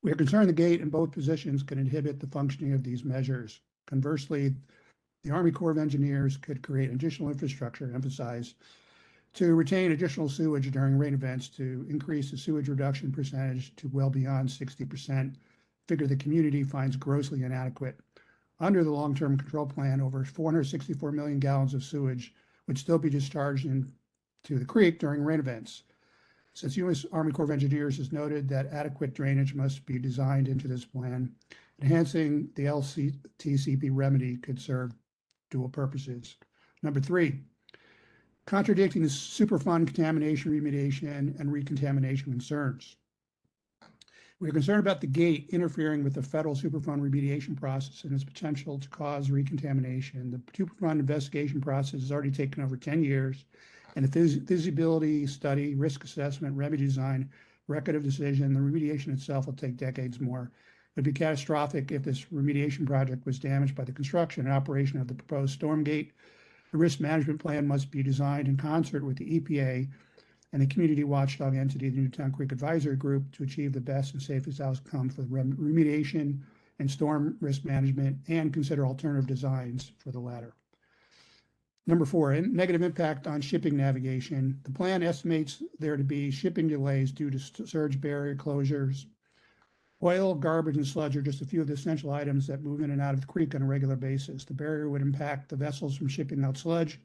We are concerned the gate in both positions could inhibit the functioning of these measures. Conversely, the Army Corps of Engineers could create additional infrastructure, emphasize, to retain additional sewage during rain events to increase the sewage reduction percentage to well beyond 60%, figure the community finds grossly inadequate. Under the long-term control plan, over 464 million gallons of sewage would still be discharged into the creek during rain events. Since U.S. Army Corps of Engineers has noted that adequate drainage must be designed into this plan, enhancing the LTCP remedy could serve dual purposes. Number three, contradicting the Superfund contamination remediation and recontamination concerns. We are concerned about the gate interfering with the federal Superfund remediation process and its potential to cause recontamination. The Superfund investigation process has already taken over 10 years, and the feasibility study, risk assessment, remedy design, record of decision, the remediation itself will take decades more. It would be catastrophic if this remediation project was damaged by the construction and operation of the proposed storm gate. The risk management plan must be designed in concert with the EPA and the community watchdog entity, the Newtown Creek Advisory Group, to achieve the best and safest outcome for remediation and storm risk management, and consider alternative designs for the latter. Number four, negative impact on shipping navigation. The plan estimates there to be shipping delays due to surge barrier closures. Oil, garbage, and sludge are just a few of the essential items that move in and out of the creek on a regular basis. The barrier would impact the vessels from shipping out sludge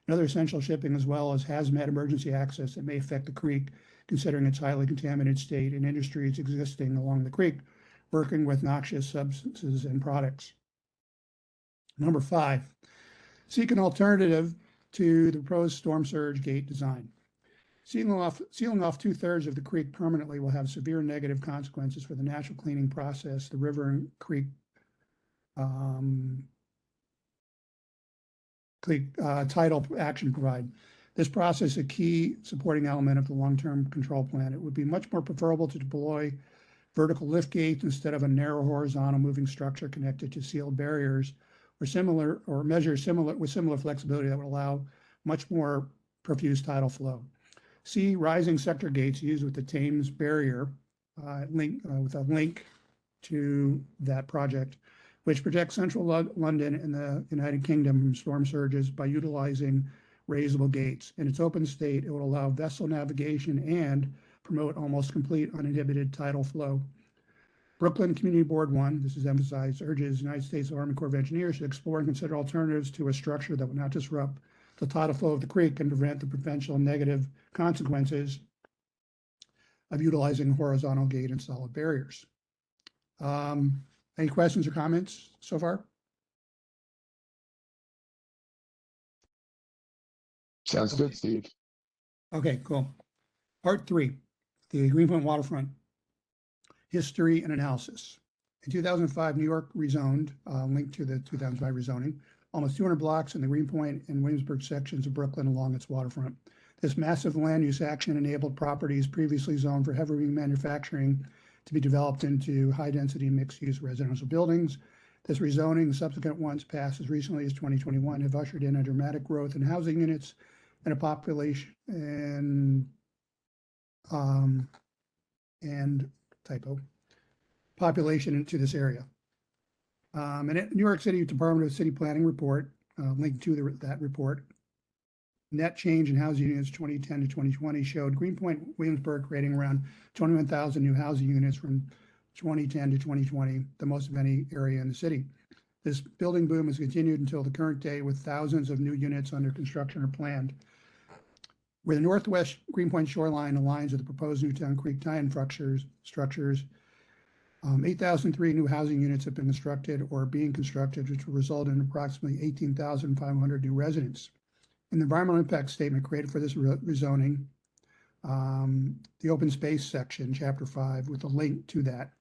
and other essential shipping, as well as hazmat emergency access that may affect the creek, considering its highly contaminated state and industries existing along the creek, working with noxious substances and products. Number five, seek an alternative to the proposed storm surge gate design. Sealing off 2/3 of the creek permanently will have severe negative consequences for the natural cleaning process the river and creek tidal action provide. This process is a key supporting element of the long-term control plan. It would be much more preferable to deploy vertical lift gates instead of a narrow horizontal moving structure connected to sealed barriers, or measure with similar flexibility that would allow much more profuse tidal flow. C, rising sector gates used with the Thames barrier with a link to that project, which protects central London and the United Kingdom from storm surges by utilizing raisable gates. In its open state, it will allow vessel navigation and promote almost complete uninhibited tidal flow. Brooklyn Community Board 1, this is emphasized, urges United States Army Corps of Engineers to explore and consider alternatives to a structure that would not disrupt the tidal flow of the creek and prevent the potential negative consequences of utilizing horizontal gate and solid barriers. Any questions or comments so far? Sounds good, Steve. Okay, cool. Part 3, the Greenpoint Waterfront History and Analysis. In 2005, New York rezoned, linked to the 2005 rezoning, almost 200 blocks in the Greenpoint and Williamsburg sections of Brooklyn along its waterfront. This massive land use action enabled properties previously zoned for heavy manufacturing to be developed into high-density mixed-use residential buildings. This rezoning, the subsequent ones passed as recently as 2021, have ushered in a dramatic growth in housing units and a population population into this area. And New York City Department of City Planning report, linked to that report, net change in housing units 2010 to 2020 showed Greenpoint, Williamsburg creating around 21,000 new housing units from 2010 to 2020, the most of any area in the city. This building boom has continued until the current day with thousands of new units under construction or planned. Where the northwest Greenpoint shoreline aligns with the proposed Newtown Creek tie-in structures, 8,003 new housing units have been constructed or are being constructed, which will result in approximately 18,500 new residents. In the environmental impact statement created for this rezoning, the open space section, chapter 5, with a link to that,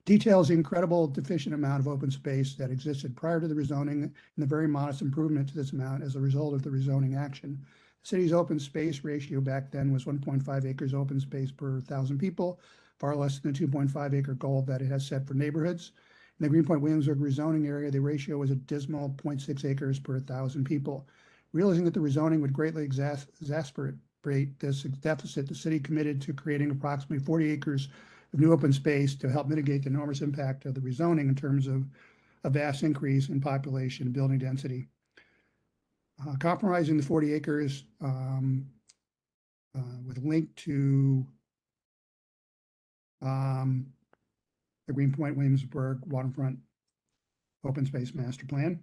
details the incredible deficient amount of open space that existed prior to the rezoning and the very modest improvement to this amount as a result of the rezoning action. The city's open space ratio back then was 1.5 acres open space per 1,000 people, far less than the 2.5 acre goal that it has set for neighborhoods. In the Greenpoint Williamsburg rezoning area, the ratio was a dismal 0.6 acres per 1,000 people. Realizing that the rezoning would greatly exacerbate this deficit, the city committed to creating approximately 40 acres of new open space to help mitigate the enormous impact of the rezoning in terms of a vast increase in population and building density. Compromising the 40 acres with a link to the Greenpoint Williamsburg waterfront open space master plan.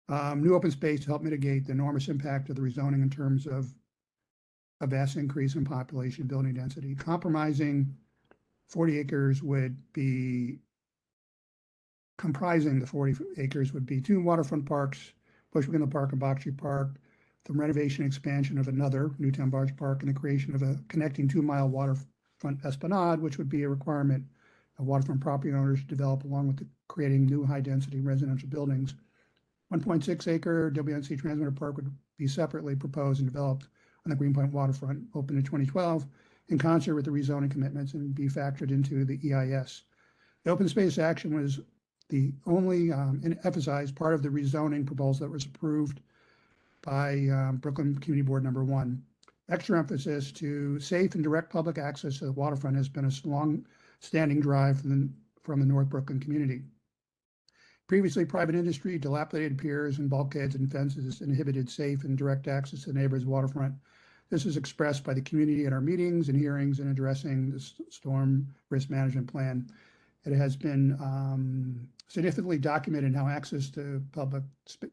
New open space to help mitigate the enormous impact of the rezoning in terms of a vast increase in population building density. Compromising 40 acres would be, comprising the 40 acres would be 2 waterfront parks, Bushwick Park and Box Street Park, the renovation and expansion of another, Newtown Barge Park, and the creation of a connecting 2-mile waterfront esplanade, which would be a requirement of waterfront property owners to develop along with creating new high-density residential buildings. 1.6 acre WNC Transmitter Park would be separately proposed and developed on the Greenpoint waterfront, opened in 2012, in concert with the rezoning commitments and be factored into the EIS. The open space action was the only emphasized part of the rezoning proposal that was approved by Brooklyn Community Board number 1. Extra emphasis to safe and direct public access to the waterfront has been a long-standing drive from the North Brooklyn community. Previously, private industry, dilapidated piers and bulkheads and fences inhibited safe and direct access to the neighborhood's waterfront. This is expressed by the community at our meetings and hearings in addressing the storm risk management plan. It has been significantly documented how access to public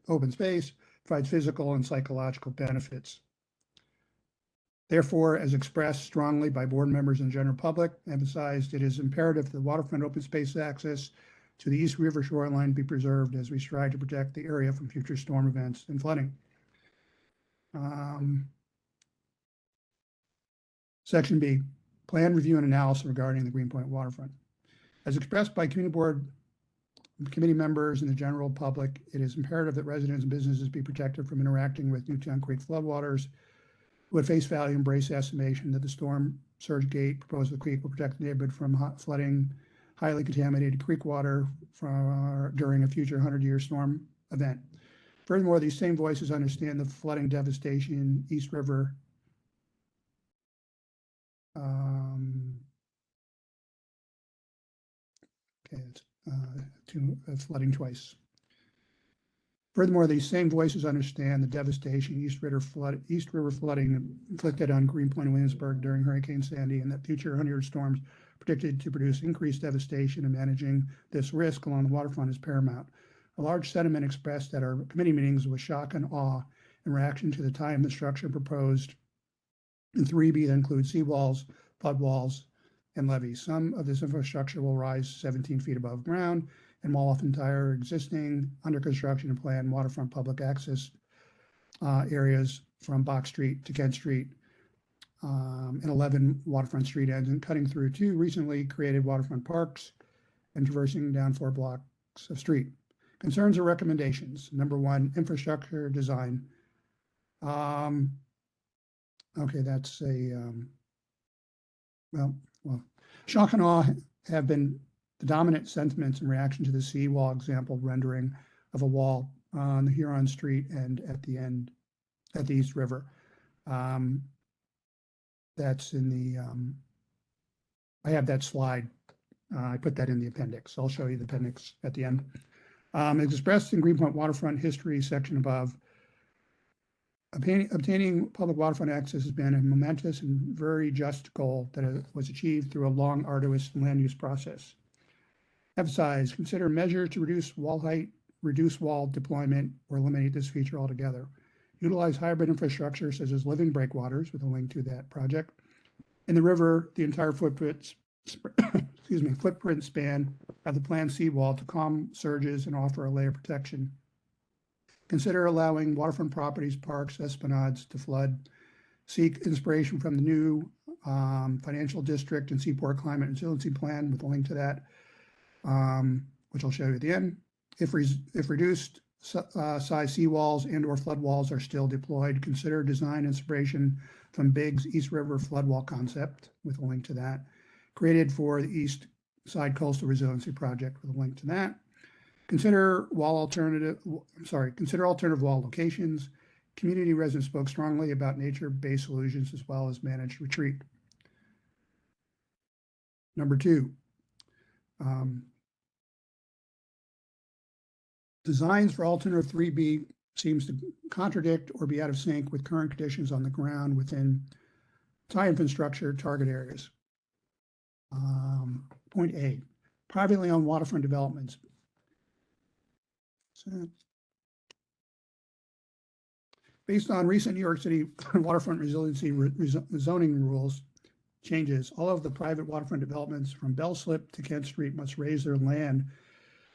open space provides physical and psychological benefits. Therefore, as expressed strongly by board members and general public, emphasized it is imperative that the waterfront open space access to the East River shoreline be preserved as we strive to protect the area from future storm events and flooding. Section B, plan review and analysis regarding the Greenpoint waterfront. As expressed by community board committee members and the general public, it is imperative that residents and businesses be protected from interacting with Newtown Creek floodwaters, who at face value embrace the estimation that the storm surge gate proposed the creek will protect the neighborhood from flooding highly contaminated creek water during a future 100-year storm event. Furthermore, these same voices understand the flooding devastation in East River flooding twice. Furthermore, these same voices understand the devastation East River flooding inflicted on Greenpoint and Williamsburg during Hurricane Sandy, and that future 100-year storms predicted to produce increased devastation, and managing this risk along the waterfront is paramount. A large sentiment expressed at our committee meetings was shock and awe in reaction to the tie-in construction proposed in 3B that includes seawalls, flood walls, and levees. Some of this infrastructure will rise 17 feet above ground and wall off entire existing under construction and planned waterfront public access areas from Box Street to Kent Street and 11 waterfront street ends, and cutting through 2 recently created waterfront parks and traversing down 4 blocks of street. Concerns or recommendations. Number 1, infrastructure design. Okay, that's a, well, shock and awe have been the dominant sentiments in reaction to the seawall example rendering of a wall on the Huron Street and at the end, at the East River. That's in the, I have that slide. I put that in the appendix. I'll show you the appendix at the end. As expressed in Greenpoint Waterfront History section above, obtaining public waterfront access has been a momentous and very just goal that was achieved through a long, arduous land use process. Emphasize, consider measures to reduce wall height, reduce wall deployment or eliminate this feature altogether. Utilize hybrid infrastructure such as living breakwaters with a link to that project. In the river, the entire footprint, footprint span of the planned seawall to calm surges and offer a layer of protection. Consider allowing waterfront properties, parks, esplanades to flood. Seek inspiration from the new financial district and seaport climate resiliency plan with a link to that, which I'll show you at the end. If reduced size seawalls and or flood walls are still deployed, consider design inspiration from Big's East River flood wall concept with a link to that, created for the East Side Coastal Resiliency Project with a link to that. Consider alternative wall locations. Community residents spoke strongly about nature-based solutions as well as managed retreat. Number 2, designs for alternative 3B seems to contradict or be out of sync with current conditions on the ground within tie infrastructure target areas. Point A, privately owned waterfront developments. So, based on recent New York City waterfront resiliency zoning rules changes, all of the private waterfront developments from Bell Slip to Kent Street must raise their land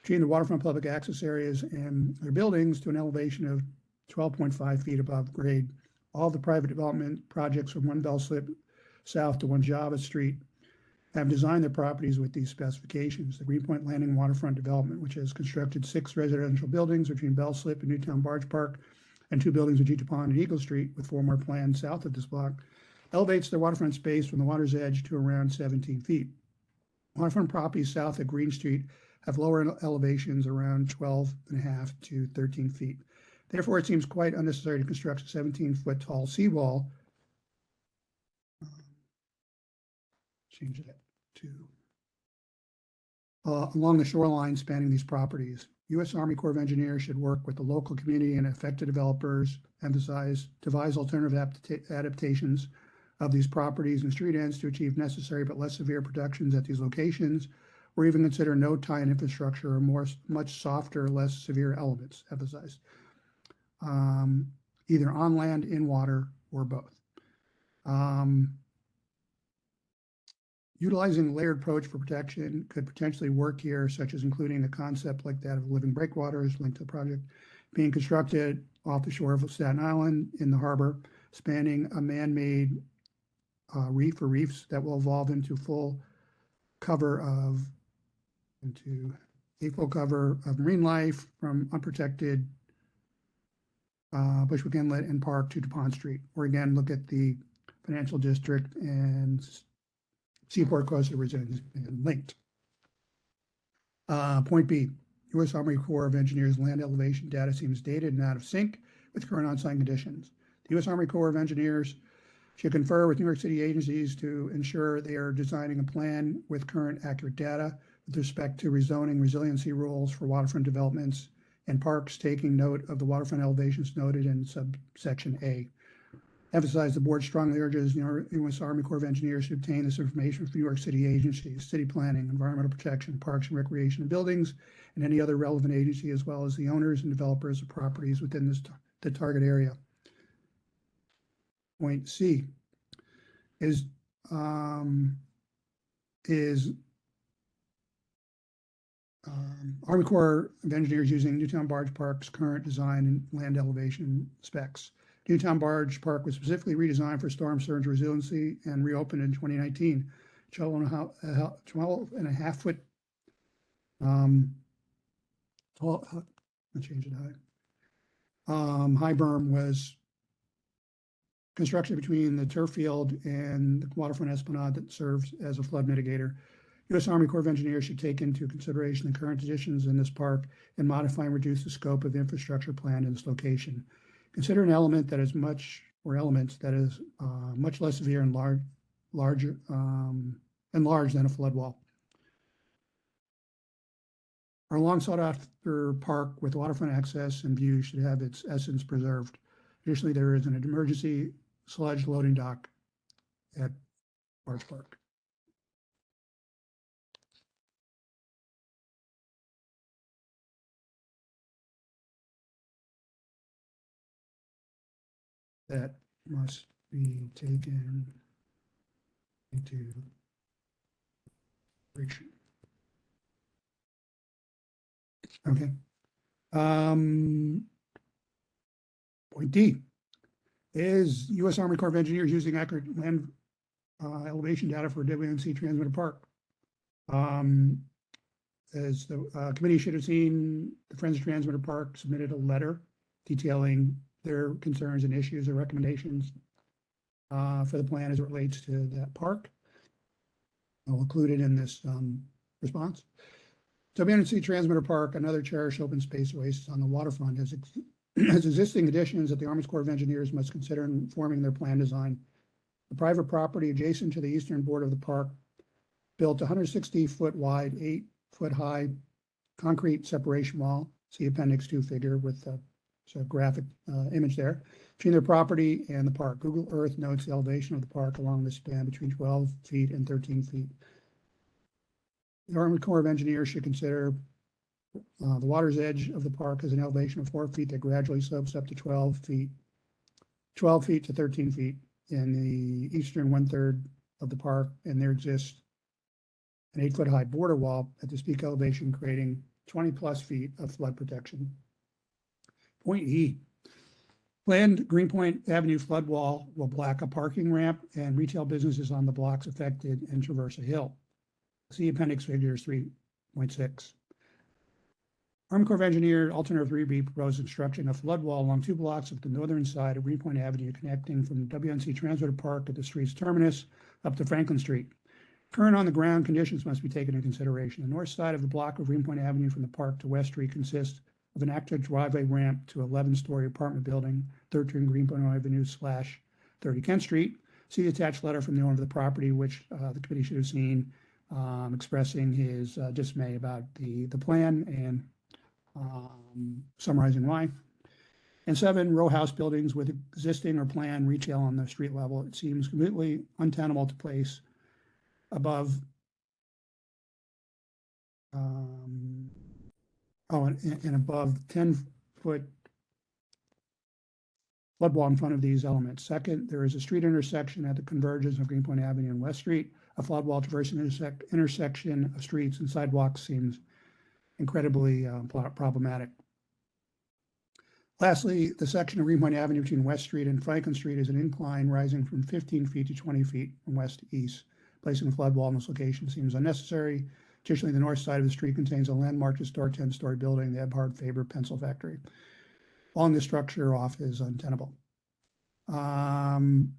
between the waterfront public access areas and their buildings to an elevation of 12.5 feet above grade. All the private development projects from one Bell Slip south to one Java Street have designed their properties with these specifications. The Greenpoint Landing Waterfront Development, which has constructed 6 residential buildings between Bell Slip and Newtown Barge Park, and 2 buildings at Utah Pond and Eagle Street, with 4 more planned south of this block, elevates their waterfront space from the water's edge to around 17 feet. Waterfront properties south of Green Street have lower elevations around 12.5 to 13 feet. Therefore, it seems quite unnecessary to construct a 17-foot tall seawall. Change that to along the shoreline spanning these properties. U.S. Army Corps of Engineers should work with the local community and affected developers, devise alternative adaptations of these properties and street ends to achieve necessary but less severe protections at these locations, or even consider no tie-in infrastructure or much softer, less severe elements, emphasized, either on land, in water, or both. Utilizing a layered approach for protection could potentially work here, such as including a concept like that of living breakwaters linked to the project being constructed off the shore of Staten Island in the harbor, spanning a man-made reef or reefs that will evolve into a full cover of marine life from unprotected Bushwick Inlet and Park to DuPont Street. Or again, look at the financial district and Seaport Coastal Resiliency linked. Point B, U.S. Army Corps of Engineers land elevation data seems dated and out of sync with current on-site conditions. The U.S. Army Corps of Engineers should confer with New York City agencies to ensure they are designing a plan with current accurate data with respect to rezoning resiliency rules for waterfront developments and parks, taking note of the waterfront elevations noted in subsection A. Emphasize the board strongly urges the U.S. Army Corps of Engineers to obtain this information from New York City agencies, city planning, environmental protection, parks and recreation and buildings, and any other relevant agency, as well as the owners and developers of properties within the target area. Point C is Army Corps of Engineers using Newtown Barge Park's current design and land elevation specs. Newtown Barge Park was specifically redesigned for storm surge resiliency and reopened in 2019. 12.5 foot tall, I'll change it high berm was construction between the turf field and the waterfront esplanade that serves as a flood mitigator. U.S. Army Corps of Engineers should take into consideration the current conditions in this park and modify and reduce the scope of the infrastructure planned in this location. Consider an element that is much less severe and large than a flood wall. Our long sought after park with waterfront access and view should have its essence preserved. Additionally, there is an emergency sludge loading dock at Barge Park. that must be taken into consideration. Okay. Point D is U.S. Army Corps of Engineers using accurate land elevation data for WNC Transmitter Park. As the committee should have seen, the Friends of Transmitter Park submitted a letter detailing their concerns and issues or recommendations for the plan as it relates to that park. I'll include it in this response. WNC Transmitter Park, another cherished open space oasis on the waterfront, has existing additions that the Army Corps of Engineers must consider in forming their plan design. The private property adjacent to the eastern border of the park built 160-foot wide, 8-foot high concrete separation wall. See Appendix 2 figure with a graphic image there between their property and the park. Google Earth notes the elevation of the park along the span between 12 feet and 13 feet. The Army Corps of Engineers should consider the water's edge of the park has an elevation of 4 feet that gradually slopes up to 12 feet to 13 feet in the eastern 1/3 of the park, and there exists an 8-foot high border wall at this peak elevation, creating 20+ feet of flood protection. Point E, planned Greenpoint Avenue flood wall will block a parking ramp and retail businesses on the blocks affected and traverse a hill. See Appendix Figures 3.6. Army Corps of Engineers Alternative 3B proposed construction of flood wall along 2 blocks of the northern side of Greenpoint Avenue, connecting from WNC Transmitter Park at the street's terminus up to Franklin Street. Current on-the-ground conditions must be taken into consideration. The north side of the block of Greenpoint Avenue from the park to West Street consists of an active driveway ramp to 11-story apartment building, 13 Greenpoint Avenue / 30 Kent Street. See the attached letter from the owner of the property, which the committee should have seen, expressing his dismay about the plan and summarizing why. And 7 row house buildings with existing or planned retail on the street level. It seems completely untenable to place above and above 10-foot flood wall in front of these elements. Second, there is a street intersection at the convergence of Greenpoint Avenue and West Street. A flood wall traversing intersection of streets and sidewalks seems incredibly problematic. Lastly, the section of Greenpoint Avenue between West Street and Franklin Street is an incline rising from 15 feet to 20 feet from west to east. Placing a flood wall in this location seems unnecessary. Additionally, the north side of the street contains a landmark historic 10-story building, the Ebhard Faber Pencil Factory. Falling the structure off is untenable. And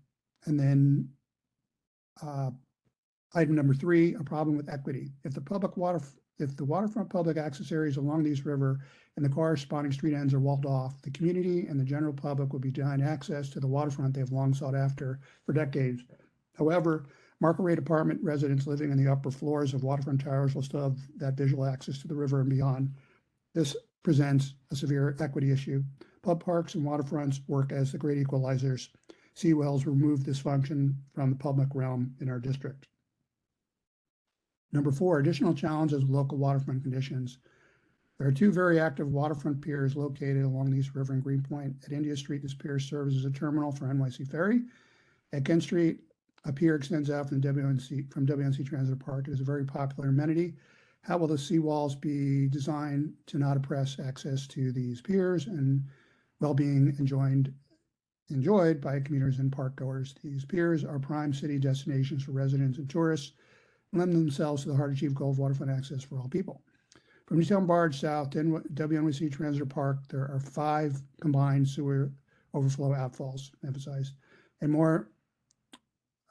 then item number 3, a problem with equity. If the waterfront public access areas along the East River and the corresponding street ends are walled off, the community and the general public will be denied access to the waterfront they have long sought after for decades. However, market rate apartment residents living in the upper floors of waterfront towers will still have that visual access to the river and beyond. This presents a severe equity issue. Pub parks and waterfronts work as the great equalizers. Seawells remove this function from the public realm in our district. Number 4, additional challenges with local waterfront conditions. There are 2 very active waterfront piers located along the East River and Greenpoint. At India Street, this pier serves as a terminal for NYC Ferry. At Kent Street, a pier extends out from WNC Transit Park. It is a very popular amenity. How will the seawalls be designed to not oppress access to these piers and well-being enjoyed by commuters and park goers? These piers are prime city destinations for residents and tourists, lend themselves to the hard-to-achieve goal of waterfront access for all people. From Newtown Barge south to WNC Transit Park, there are 5 combined sewer overflow outfalls, emphasized, and more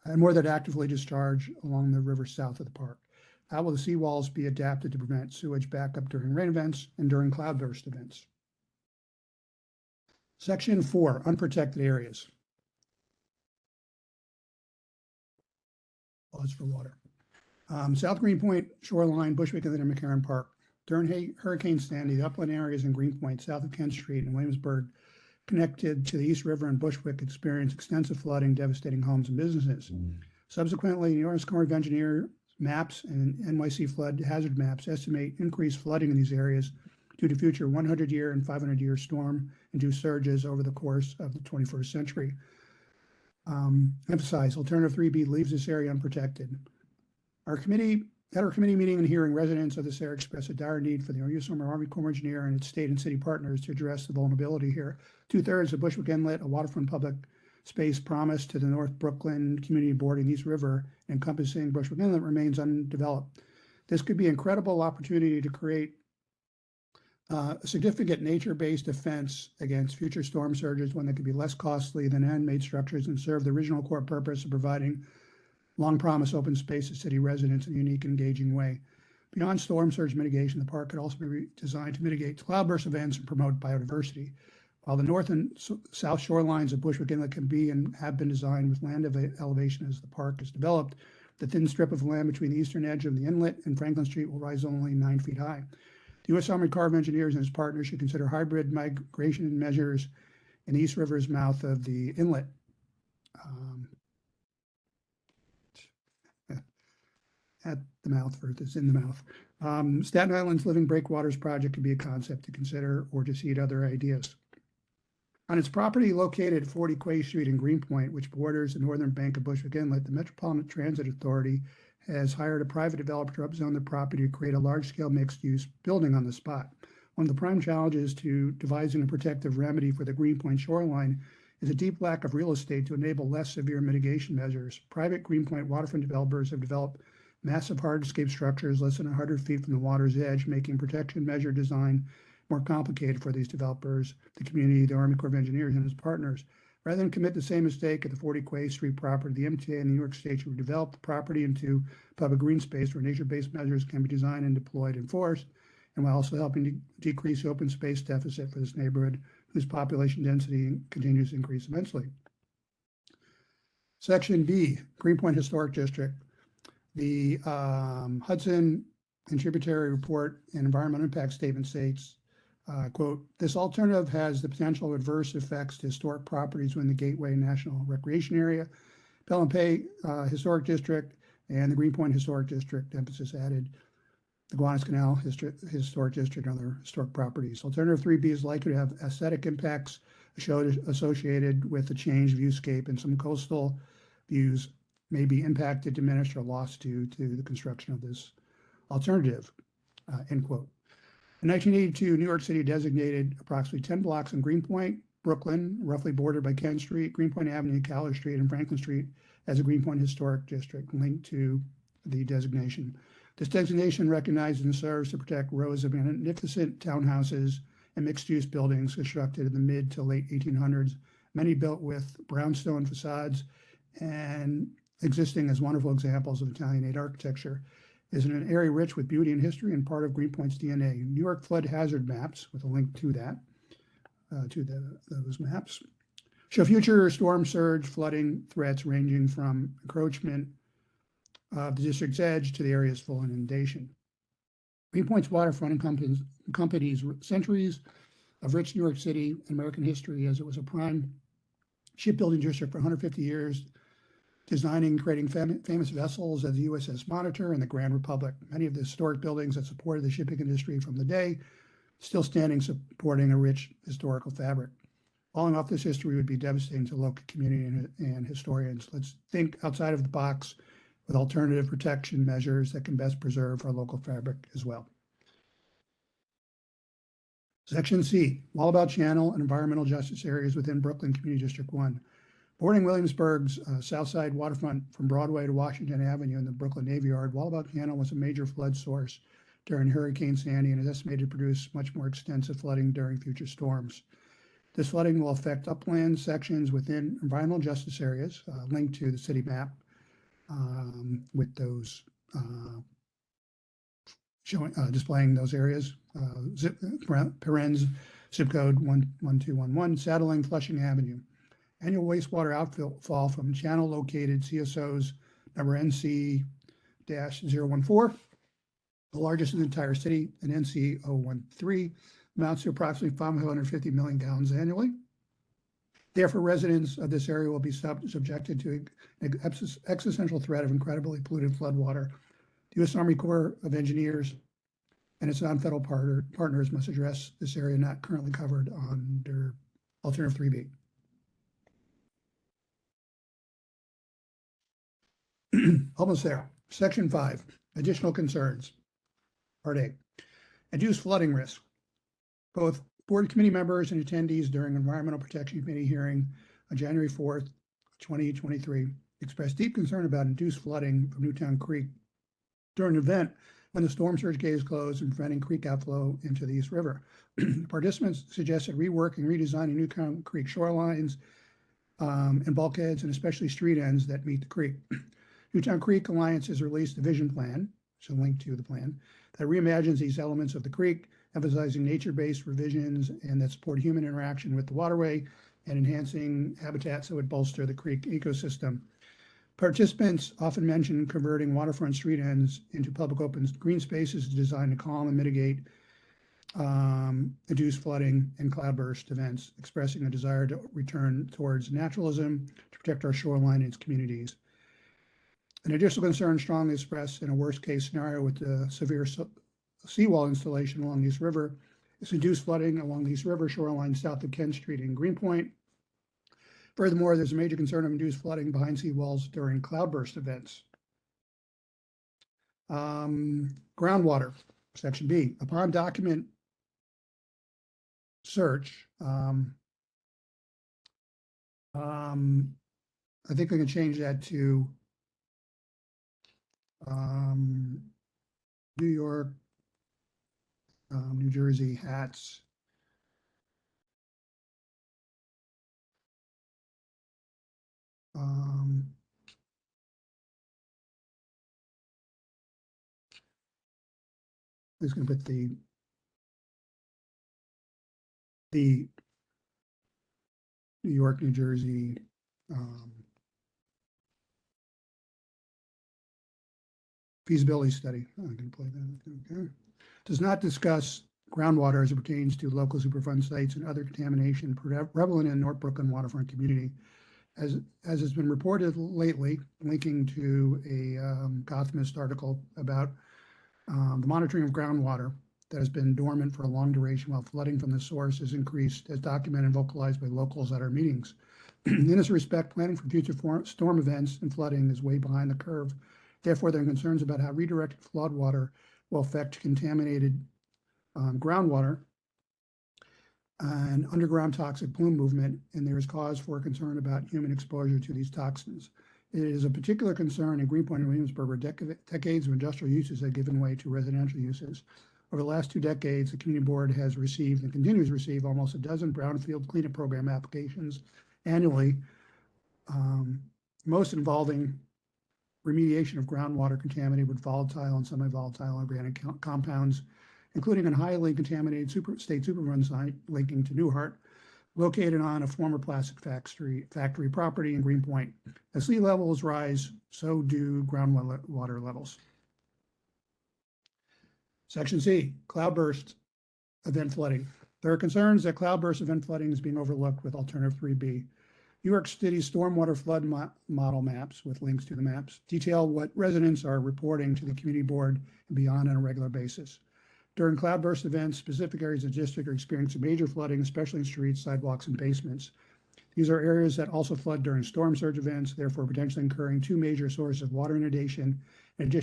that actively discharge along the river south of the park. How will the seawalls be adapted to prevent sewage backup during rain events and during cloudburst events? Section 4, unprotected areas. Pause for water. South Greenpoint, Shoreline, Bushwick, and then McCarran Park. During Hurricane Sandy, the upland areas in Greenpoint, south of Kent Street and Williamsburg, connected to the East River and Bushwick, experienced extensive flooding, devastating homes and businesses. Subsequently, the U.S. Corps of Engineers maps and NYC flood hazard maps estimate increased flooding in these areas due to future 100-year and 500-year storm-induced surges over the course of the 21st century. Emphasize, alternative 3B leaves this area unprotected. At our committee meeting and hearing, residents of this area expressed a dire need for the U.S. Army Corps of Engineer and its state and city partners to address the vulnerability here. 2/3 of Bushwick Inlet, a waterfront public space promised to the North Brooklyn community bordering East River, encompassing Bushwick Inlet, remains undeveloped. This could be an incredible opportunity to create a significant nature-based defense against future storm surges, one that could be less costly than man-made structures and serve the original core purpose of providing long-promised open space to city residents in a unique, engaging way. Beyond storm surge mitigation, the park could also be designed to mitigate cloudburst events and promote biodiversity. While the north and south shorelines of Bushwick Inlet can be and have been designed with land elevation as the park is developed, the thin strip of land between the eastern edge of the inlet and Franklin Street will rise only 9 feet high. The U.S. Army Corps of Engineers and its partners should consider hybrid migration measures in the East River's mouth of the inlet. At the mouth versus in the mouth. Staten Island's Living Breakwaters project could be a concept to consider or to seed other ideas. On its property located at 40 Quay Street in Greenpoint, which borders the northern bank of Bushwick Inlet, the Metropolitan Transit Authority has hired a private developer to upzone the property to create a large-scale mixed-use building on the spot. One of the prime challenges to devising a protective remedy for the Greenpoint shoreline is a deep lack of real estate to enable less severe mitigation measures. Private Greenpoint waterfront developers have developed massive hardscape structures less than 100 feet from the water's edge, making protection measure design more complicated for these developers, the community, the Army Corps of Engineers, and its partners. Rather than commit the same mistake at the 40 Quay Street property, the MTA and New York State should develop the property into public green space where nature-based measures can be designed and deployed and enforced, and while also helping to decrease the open space deficit for this neighborhood, whose population density continues to increase immensely. Section B, Greenpoint Historic District. The Hudson and Tributary Report and Environmental Impact Statement states, quote, this alternative has the potential adverse effects to historic properties within the Gateway National Recreation Area, Bell and Pay Historic District, and the Greenpoint Historic District, emphasis added, the Gowanus Canal Historic District, and other historic properties. Alternative 3B is likely to have aesthetic impacts associated with the change of viewscape, and some coastal views may be impacted, diminished, or lost due to the construction of this alternative, end quote. In 1982, New York City designated approximately 10 blocks in Greenpoint, Brooklyn, roughly bordered by Kent Street, Greenpoint Avenue, Callard Street, and Franklin Street as a Greenpoint Historic District linked to the designation. This designation recognizes and serves to protect rows of magnificent townhouses and mixed-use buildings constructed in the mid to late 1800s, many built with brownstone facades and existing as wonderful examples of Italianate architecture. Is in an area rich with beauty and history and part of Greenpoint's DNA. New York flood hazard maps, with a link to that, those maps, show future storm surge flooding threats ranging from encroachment of the district's edge to the area's full inundation. Greenpoint's waterfront accompanies centuries of rich New York City and American history, as it was a prime shipbuilding district for 150 years, designing and creating famous vessels as the USS Monitor and the Grand Republic. Many of the historic buildings that supported the shipping industry from the day still standing, supporting a rich historical fabric. Falling off this history would be devastating to the local community and historians. Let's think outside of the box with alternative protection measures that can best preserve our local fabric as well. Section C, Wallabout Channel and environmental justice areas within Brooklyn Community District 1. Bordering Williamsburg's south side waterfront from Broadway to Washington Avenue in the Brooklyn Navy Yard, Wallabout Canal was a major flood source during Hurricane Sandy and is estimated to produce much more extensive flooding during future storms. This flooding will affect upland sections within environmental justice areas, linked to the city map, with those displaying those areas. Parens, zip code 11211, Saddling, Flushing Avenue. Annual wastewater outfall from channel located CSOs number NC-014, the largest in the entire city, and NC-013, amounts to approximately 550 million gallons annually. Therefore, residents of this area will be subjected to an existential threat of incredibly polluted floodwater. The U.S. Army Corps of Engineers and its non-federal partners must address this area not currently covered under Alternative 3B. Almost there. Section 5, additional concerns. Part A, induced flooding risk. Both board committee members and attendees during Environmental Protection Committee hearing on January 4th, 2023, expressed deep concern about induced flooding from Newtown Creek during an event when the storm surge gate is closed and preventing creek outflow into the East River. Participants suggested reworking, redesigning Newtown Creek shorelines and bulkheads, and especially street ends that meet the creek. Newtown Creek Alliance has released a vision plan, so link to the plan, that reimagines these elements of the creek, emphasizing nature-based revisions and that support human interaction with the waterway and enhancing habitat so it bolster the creek ecosystem. Participants often mention converting waterfront street ends into public open green spaces designed to calm and mitigate induced flooding and cloudburst events, expressing a desire to return towards naturalism to protect our shoreline and its communities. An additional concern strongly expressed in a worst-case scenario with the severe seawall installation along the East River is induced flooding along the East River shoreline south of Kent Street in Greenpoint. Furthermore, there's a major concern of induced flooding behind seawalls during cloudburst events. Groundwater, section B. Upon document search, I think we can change that to New York, New Jersey, HATS. I'm just going to put the New York, New Jersey feasibility study. I'm going to play that. Okay. Does not discuss groundwater as it pertains to local Superfund sites and other contamination prevalent in North Brooklyn waterfront community. As has been reported lately, linking to a Gothamist article about the monitoring of groundwater that has been dormant for a long duration while flooding from the source has increased, as documented and vocalized by locals at our meetings. In this respect, planning for future storm events and flooding is way behind the curve. Therefore, there are concerns about how redirected flood water will affect contaminated groundwater and underground toxic plume movement, and there is cause for concern about human exposure to these toxins. It is a particular concern in Greenpoint and Williamsburg, where decades of industrial uses have given way to residential uses. Over the last 2 decades, the community board has received and continues to receive almost a dozen brownfield cleanup program applications annually, most involving remediation of groundwater contaminated with volatile and semi-volatile organic compounds, including a highly contaminated state Superfund site linking to Newhart, located on a former plastic factory property in Greenpoint. As sea levels rise, so do groundwater levels. Section C, cloudburst event flooding. There are concerns that cloudburst event flooding is being overlooked with alternative 3B. New York City stormwater flood model maps, with links to the maps, detail what residents are reporting to the community board and beyond on a regular basis. During cloudburst events, specific areas of the district are experiencing major flooding, especially in streets, sidewalks, and basements. These are areas that also flood during storm surge events, therefore potentially incurring 2 major sources of water inundation, and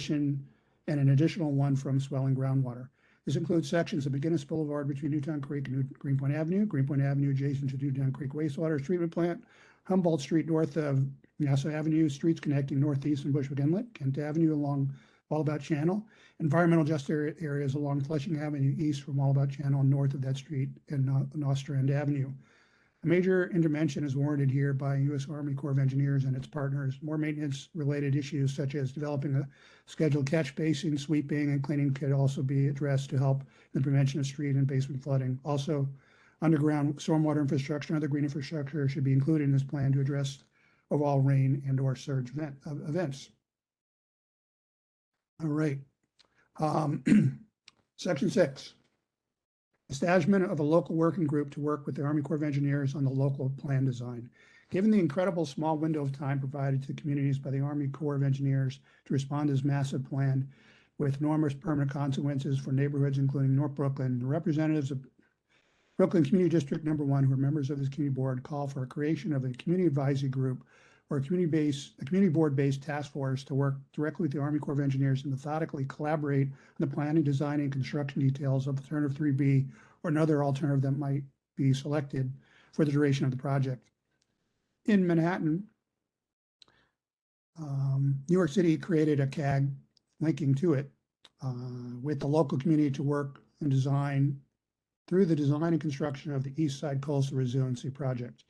an additional one from swelling groundwater. This includes sections of McGinnis Boulevard between Newtown Creek and Greenpoint Avenue adjacent to Newtown Creek Wastewater Treatment Plant, Humboldt Street north of Nassau Avenue, streets connecting northeast and Bushwick Inlet, Kent Avenue along Wallabout Channel, environmental justice areas along Flushing Avenue east from Wallabout Channel and north of that street and Nostrand Avenue. A major intervention is warranted here by U.S. Army Corps of Engineers and its partners. More maintenance-related issues such as developing a scheduled catch basin, sweeping, and cleaning could also be addressed to help in the prevention of street and basement flooding. Also, underground stormwater infrastructure and other green infrastructure should be included in this plan to address overall rain and/or surge events. All right. Section 6. Establishment of a local working group to work with the Army Corps of Engineers on the local plan design. Given the incredible small window of time provided to communities by the Army Corps of Engineers to respond to this massive plan with enormous permanent consequences for neighborhoods, including North Brooklyn, the representatives of Brooklyn Community District Number 1, who are members of this community board, call for a creation of a community advisory group or a community board-based task force to work directly with the Army Corps of Engineers and methodically collaborate on the planning, design, and construction details of alternative 3B or another alternative that might be selected for the duration of the project. In Manhattan, New York City created a CAG linking to it with the local community to work and design through the design and construction of the East Side Coastal Resiliency Project.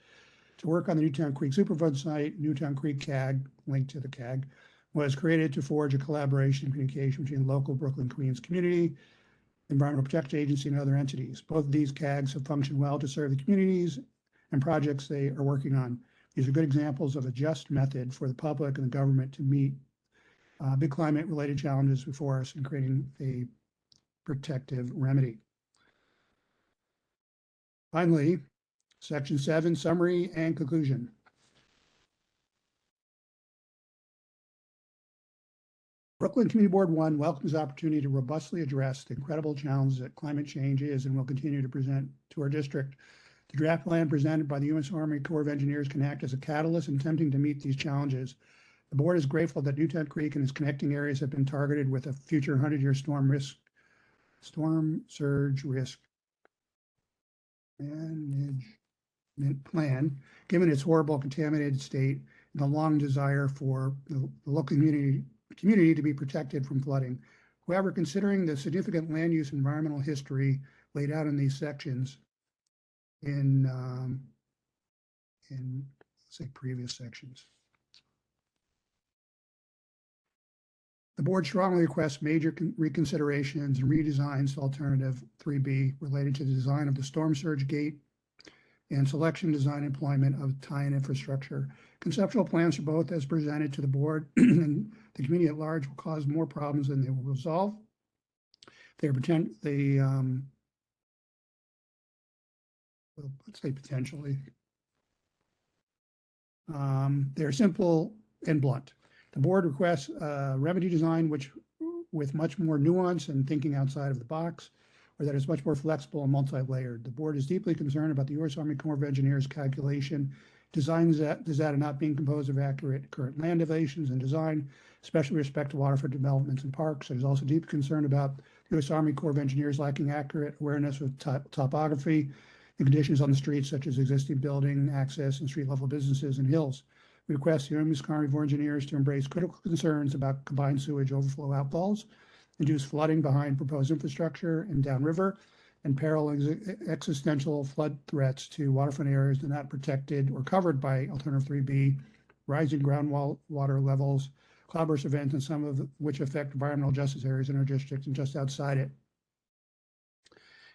To work on the Newtown Creek Superfund site, Newtown Creek CAG, linked to the CAG, was created to forge a collaboration and communication between local Brooklyn, Queens community, Environmental Protection Agency, and other entities. Both of these CAGs have functioned well to serve the communities and projects they are working on. These are good examples of a just method for the public and the government to meet big climate-related challenges before us and creating a protective remedy. Finally, Section 7, Summary and Conclusion. Brooklyn Community Board 1 welcomes the opportunity to robustly address the incredible challenges that climate change is and will continue to present to our district. The draft plan presented by the U.S. Army Corps of Engineers can act as a catalyst in attempting to meet these challenges. The board is grateful that Newtown Creek and its connecting areas have been targeted with a future 100-year storm surge risk management plan, given its horrible contaminated state and the long desire for the local community to be protected from flooding. However, considering the significant land use environmental history laid out in these sections in say previous sections, the board strongly requests major reconsiderations and redesigns to alternative 3B related to the design of the storm surge gate and selection, design, employment of tie-in infrastructure. Conceptual plans for both as presented to the board and the community at large will cause more problems than they will resolve. Well, let's say potentially. They're simple and blunt. The board requests remedy design with much more nuance and thinking outside of the box, or that is much more flexible and multi-layered. The board is deeply concerned about the U.S. Army Corps of Engineers calculation designs that are not being composed of accurate current land elevations and design, especially with respect to waterfront developments and parks. It is also deeply concerned about the U.S. Army Corps of Engineers lacking accurate awareness of topography and conditions on the streets, such as existing building access and street level businesses and hills. We request the Army Corps of Engineers to embrace critical concerns about combined sewage overflow outfalls, induce flooding behind proposed infrastructure and downriver, and peril existential flood threats to waterfront areas that are not protected or covered by Alternative 3B, rising groundwater levels, cloudburst events, and some of which affect environmental justice areas in our district and just outside it.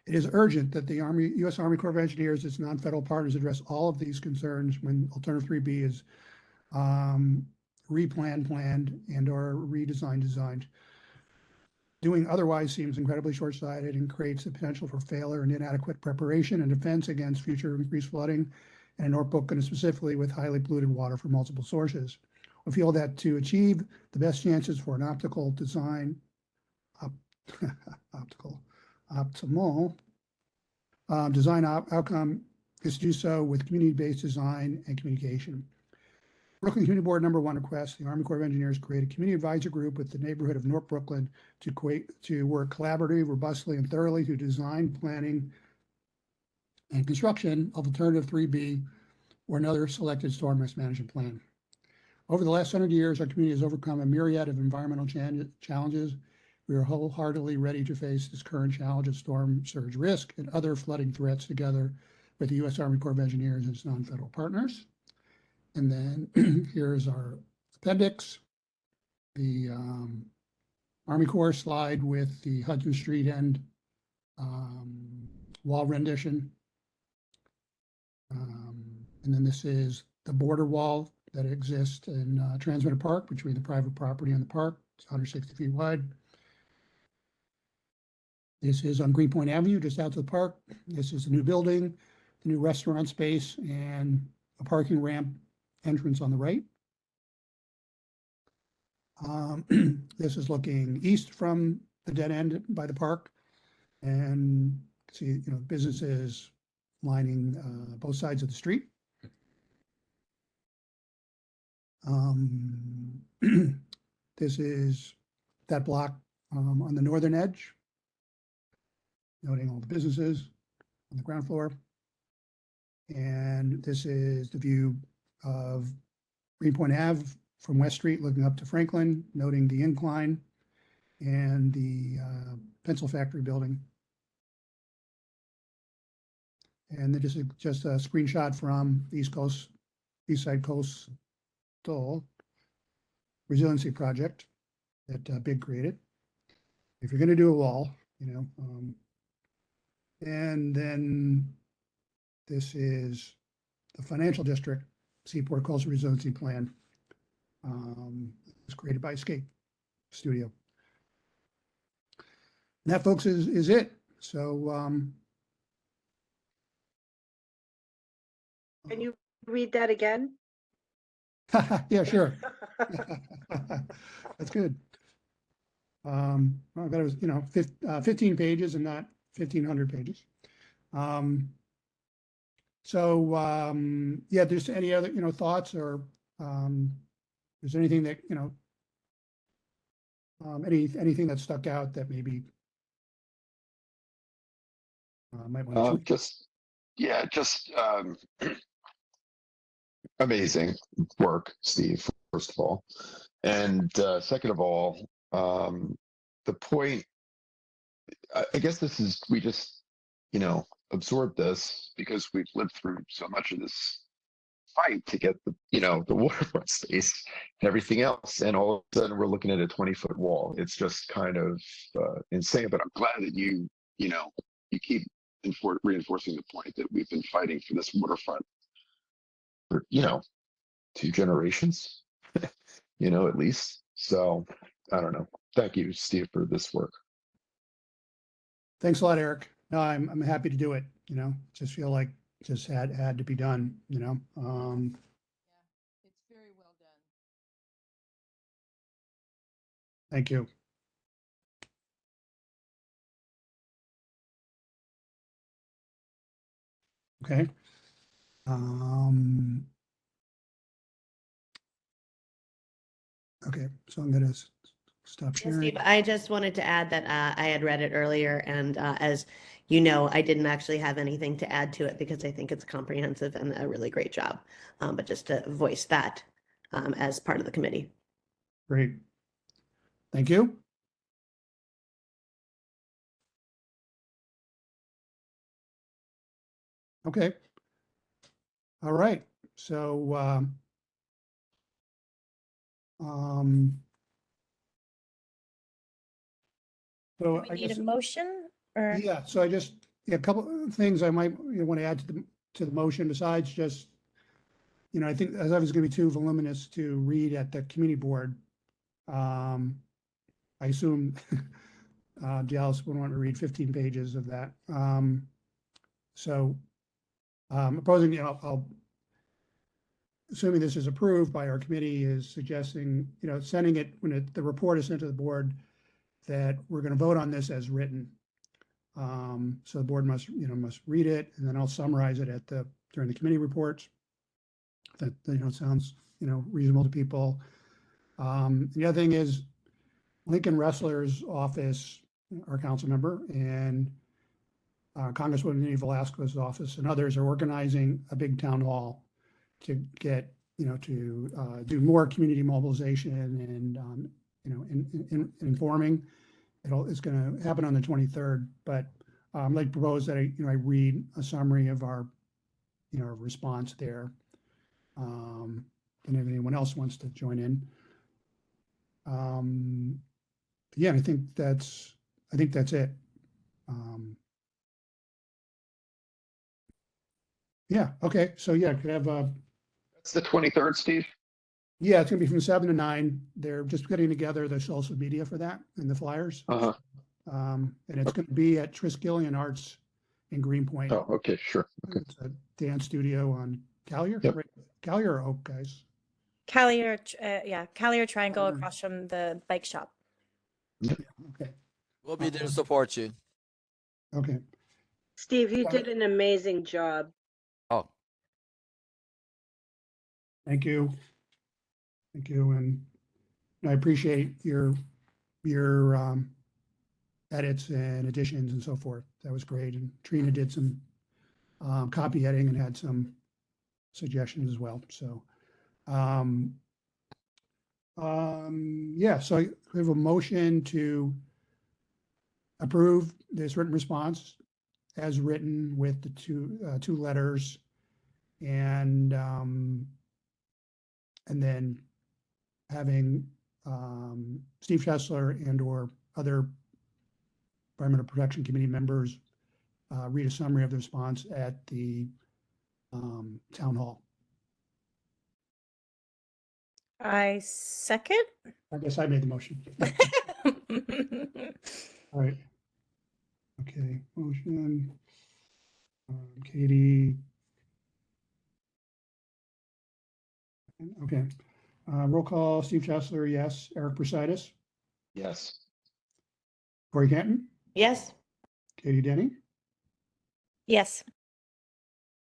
It is urgent that the U.S. Army Corps of Engineers, its non-federal partners, address all of these concerns when Alternative 3B is planned, and or designed. Doing otherwise seems incredibly short-sighted and creates the potential for failure and inadequate preparation and defense against future increased flooding, and in North Brooklyn specifically with highly polluted water from multiple sources. We feel that to achieve the best chances for an optimal design outcome is to do so with community-based design and communication. Brooklyn Community Board number 1 requests the Army Corps of Engineers create a community advisor group with the neighborhood of North Brooklyn to work collaboratively, robustly, and thoroughly to design, planning, and construction of Alternative 3B or another selected storm risk management plan. Over the last 100 years, our community has overcome a myriad of environmental challenges. We are wholeheartedly ready to face this current challenge of storm surge risk and other flooding threats together with the U.S. Army Corps of Engineers and its non-federal partners. And then here's our appendix, the Army Corps slide with the Hudson Street end wall rendition. And then this is the border wall that exists in Transmitter Park between the private property and the park. It's 160 feet wide. This is on Greenpoint Avenue, just out to the park. This is the new building, the new restaurant space, and a parking ramp entrance on the right. This is looking east from the dead end by the park, and see, businesses lining both sides of the street. This is that block on the northern edge, noting all the businesses on the ground floor. And this is the view of Greenpoint Ave from West Street looking up to Franklin, noting the incline and the pencil factory building. And this is just a screenshot from the East Side Coastal Resiliency Project that Big created. If you're going to do a wall, and then this is the financial district Seaport Coastal Resiliency Plan. It was created by Escape Studio. And that, folks, is it. So Can you read that again? yeah, sure. That's good. I bet it was 15 pages and not 1,500 pages. Yeah, there's any other thoughts, or is there anything that anything that stuck out that maybe might want to just amazing work, Steve, first of all. And second of all, the point, I guess we just, absorbed this because we've lived through so much of this fight to get the waterfront space and everything else. And all of a sudden we're looking at a 20-foot wall. It's just kind of insane, but I'm glad that you keep reinforcing the point that we've been fighting for this waterfront for, 2 generations, at least. So I don't know. Thank you, Steve, for this work. Thanks a lot, Eric. No, I'm happy to do it. Just feel like just had to be done. Yeah, it's very well done. Thank you. Okay. Okay, so I'm gonna stop Yes, sharing. Steve, I just wanted to add that I had read it earlier, and as you know, I didn't actually have anything to add to it because I think it's comprehensive and a really great job. But just to voice that as part of the committee. Great. Thank you. Okay. All right. So Do we I need guess, a motion or? yeah, so a couple of things I might want to add to the motion besides just, I think as I was going to be too voluminous to read at the community board. I assume Dallas would want to read 15 pages of that. So opposing, I'll assuming this is approved by our committee, is suggesting, sending it when the report is sent to the board, that we're going to vote on this as written. So the board must read it, and then I'll summarize it during the committee reports. That sounds reasonable to people. The other thing is Lincoln Ressler's office, our council member, and Congresswoman Nini Velasquez's office and others are organizing a big town hall to get, to do more community mobilization and informing. It's going to happen on the 23rd, but I'd like to propose that I read a summary of our, response there. And if anyone else wants to join in. Yeah, I think that's it. Yeah, okay. So yeah, could have It's the 23rd, Steve. yeah, it's gonna be from 7 to 9. They're just putting together the social media for that and the flyers. And it's gonna be at Triskelion Arts in Greenpoint. Oh, okay, sure. Okay. It's a dance studio on Callier, Yep. right? Callier or Oak, guys? Callier, Callier Triangle Callier. across from the bike shop. Okay, We'll be there to support you. okay. Steve, you did an amazing job. Oh, Thank you. Thank you, and I appreciate your edits and additions and so forth. That was great, and Trina did some copy editing and had some suggestions as well. So, yeah. So we have a motion to approve this written response as written with the two letters, and then having Steve Chesler and/or other Environmental Protection Committee members read a summary of the response at the town hall. I second. I guess I made the motion. All right. Okay, motion. Katie. Okay. Roll call, Steve Chesler, yes. Eric Brusitis, Yes. Corey Canton, Yes. Katie Denny, Yes.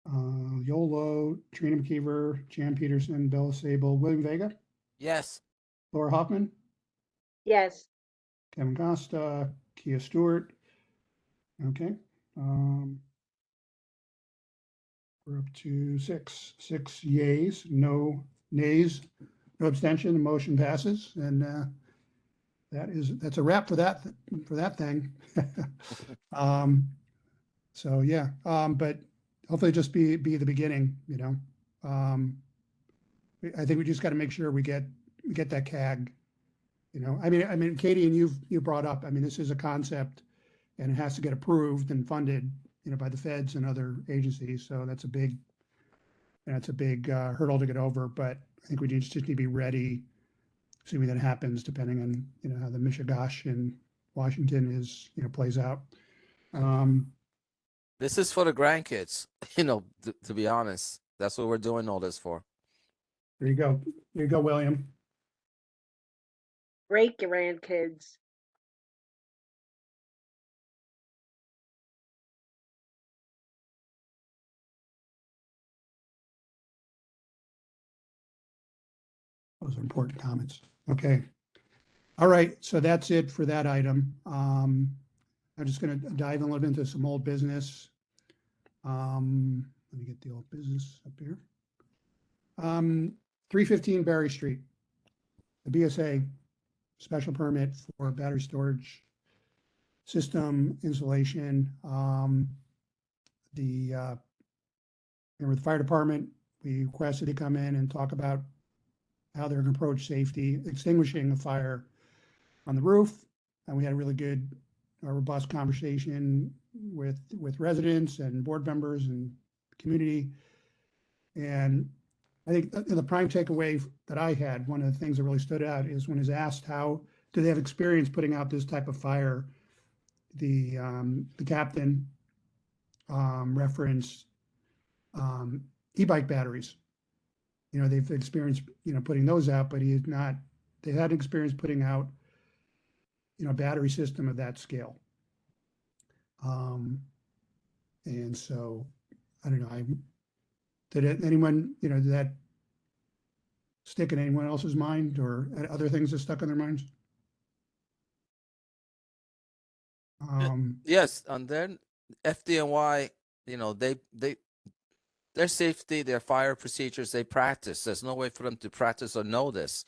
Yolo, Trina McKeever, Jan Peterson, Bella Sable, William Vega, Yes. Laura Hoffman, Yes. Kevin Costa, Kia Stewart. Okay. We're up to six yays, no nays, no abstention. The motion passes, and that's a wrap for that thing. So yeah, but hopefully just be the beginning. You know, I think we just got to make sure we get that CAG. You know, I mean, Katie, and you brought up. I mean, this is a concept, and it has to get approved and funded, you know, by the feds and other agencies. So that's a big hurdle to get over. But I think we just need to be ready, assuming that happens, depending on, you know, how the Mishigash in Washington plays out. This is for the grandkids. You know, to be honest, that's what we're doing all this for. There you go. There you go, William. Great grandkids. Those are important comments. Okay. All right. So that's it for that item. I'm just going to dive a little bit into some old business. Let me get the old business up here. 315 Berry Street, the BSA special permit for battery storage system installation. The fire department, we requested to come in and talk about how they're going to approach safety, extinguishing a fire on the roof. And we had a really good, robust conversation with residents and board members and community. And I think the prime takeaway that I had, one of the things that really stood out is when is asked how do they have experience putting out this type of fire, the captain referenced e-bike batteries. You know, they've experienced, you know, putting those out, but they had experience putting out, you know, a battery system of that scale. And so, I don't know, did anyone, you know, did that stick in anyone else's mind, or other things that stuck in their minds? Yes, and then FDNY, you know, their safety, their fire procedures, they practice. There's no way for them to practice or know this.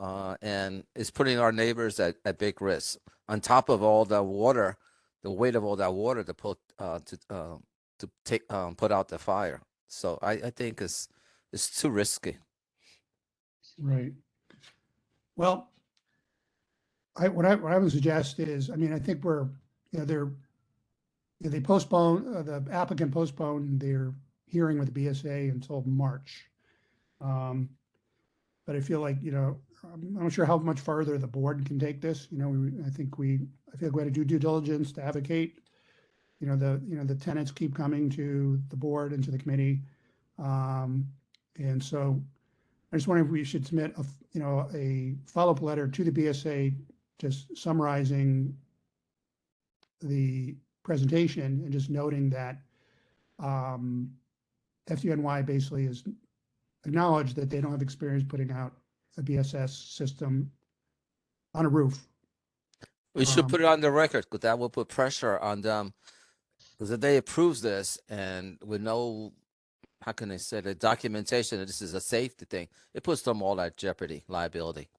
And it's putting our neighbors at big risk. On top of all the water, the weight of all that water to put put out the fire. So I think it's too risky. Right. Well, what I would suggest is, I mean, I think they postponed, the applicant postponed their hearing with the BSA until March. But I feel like, you know, I'm not sure how much farther the board can take this. You know, I feel like we had to do due diligence to advocate. You know, the tenants keep coming to the board and to the committee. And so I just wonder if we should submit a follow-up letter to the BSA, just summarizing the presentation and just noting that FDNY basically has acknowledged that they don't have experience putting out a BSS system on a roof. We should Um, put it on the record because that will put pressure on them. Because if they approves this and with no, how can I say, the documentation that this is a safety thing, it puts them all at jeopardy, liability.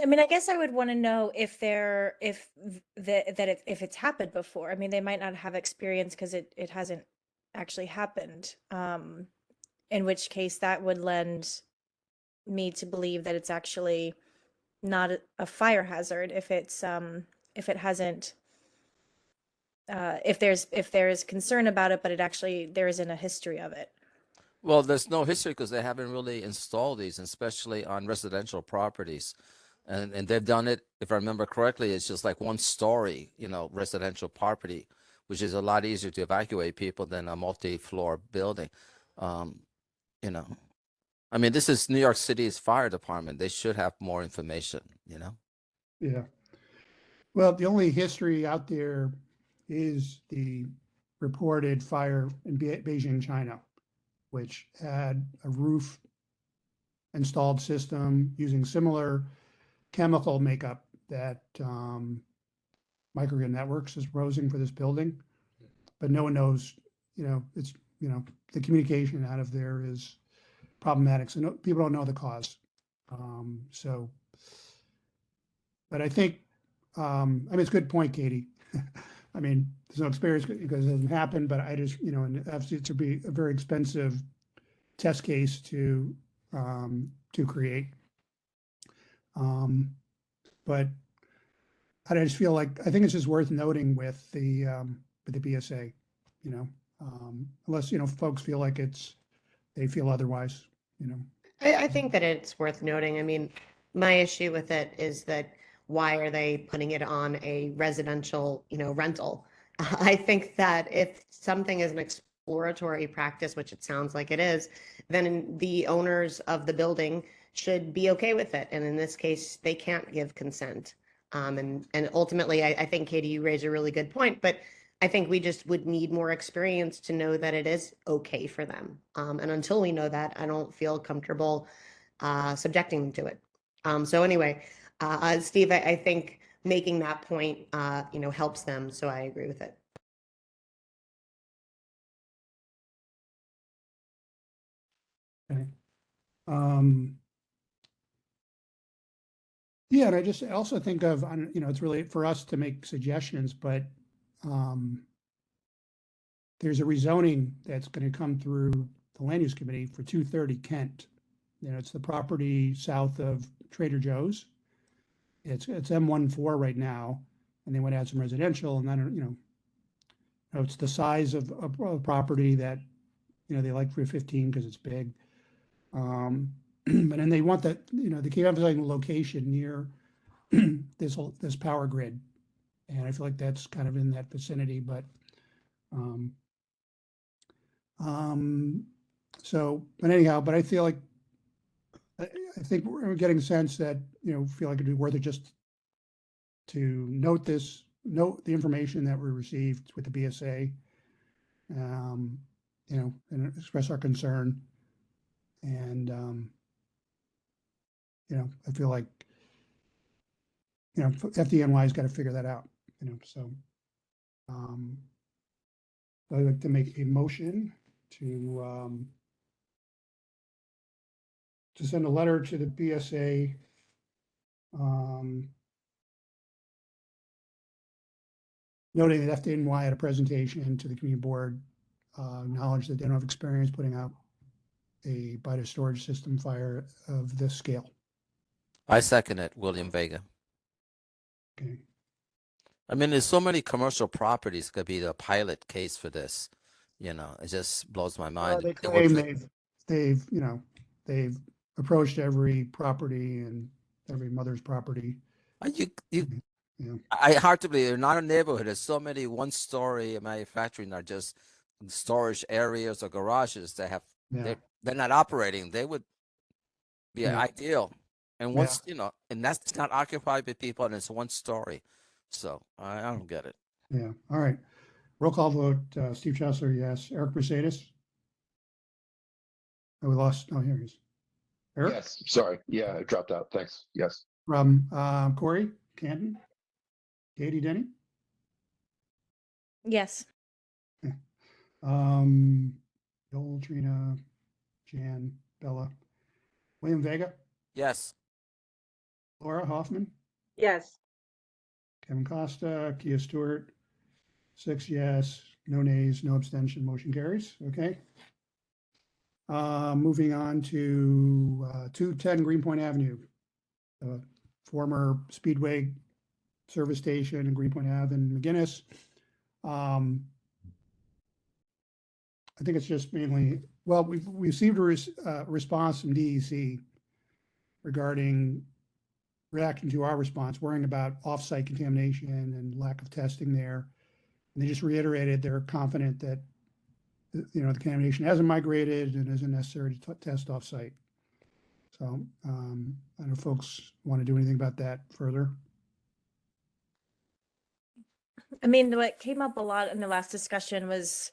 I mean, I guess I would want to know if they're if it's happened before. I mean, they might not have experience because it hasn't actually happened. In which case that would lend me to believe that it's actually not a fire hazard if it hasn't if there's concern about it, but there isn't a history of it. Well, there's no history because they haven't really installed these, especially on residential properties. And they've done it, if I remember correctly, it's just like one story, residential property, which is a lot easier to evacuate people than a multi-floor building. I mean, this is New York City's fire department. They should have more information, Yeah. Well, the only history out there is the reported fire in Beijing, China, which had a roof installed system using similar chemical makeup that Microgrid Networks is proposing for this building. But no one knows, it's, the communication out of there is problematic. So people don't know the cause. But I think, it's a good point, Katie. I mean, there's no experience because it hasn't happened, but I just, and obviously it would be a very expensive test case to create. But I just feel like, I think it's just worth noting with the BSA, unless, folks feel like they feel otherwise, I think that it's worth noting. I mean, my issue with it is that why are they putting it on a residential, rental? I think that if something is an exploratory practice, which it sounds like it is, then the owners of the building should be okay with it. And in this case, they can't give consent. And ultimately, I think, Katie, you raise a really good point, but I think we just would need more experience to know that it is okay for them. And until we know that, I don't feel comfortable subjecting them to it. So anyway, Steve, I think making that point, helps them. So I agree with it. Okay. Yeah, and I also think of, it's really for us to make suggestions, but there's a rezoning that's going to come through the land use committee for 230 Kent. It's the property south of Trader Joe's. It's M14 right now, and they want to add some residential, and then, it's the size of a property that, they like for 15 because it's big. But then they want that, they keep emphasizing the location near this power grid. And I feel like that's kind of in that vicinity, but but anyhow, but I feel like, I think we're getting a sense that, feel like it'd be worth it just to note the information that we received with the BSA, and express our concern. And, I feel like, FDNY's got to figure that out, so. I'd like to make a motion to send a letter to the BSA, noting that FDNY had a presentation to the community board, acknowledged that they don't have experience putting out a biogas storage system fire of this scale. I second it, William Vega. Okay. I mean, there's so many commercial properties could be the pilot case for this. It just blows my mind. They claim they've approached every property and every mother's property. I hard to believe in our neighborhood. There's so many one-story manufacturing are just storage areas or garages that have they're not operating. They would be ideal. And once and that's not occupied by people, and it's one story. So I don't get it. Yeah. All right. Roll call vote. Steve Chesler, yes. Eric Mercedes. Oh, we lost. Oh, here he is. Eric? Yes, sorry. Yeah, it dropped out. Thanks. Yes. From Corey, Canton, Katie, Denny? Yes. Joel, Trina, Jan, Bella, William Vega, Yes. Laura Hoffman, Yes. Kevin Costa, Kia Stewart, 6 yes, no nays, no abstention, motion carries. Okay. Moving on to 210 Greenpoint Avenue, former Speedway service station in Greenpoint Ave in McGinnis. I think it's just mainly, well, we've received a response from DEC regarding reacting to our response, worrying about off-site contamination and lack of testing there. And they just reiterated they're confident that, the contamination hasn't migrated and isn't necessary to test off-site. So I don't know if folks want to do anything about that further. I mean, what came up a lot in the last discussion was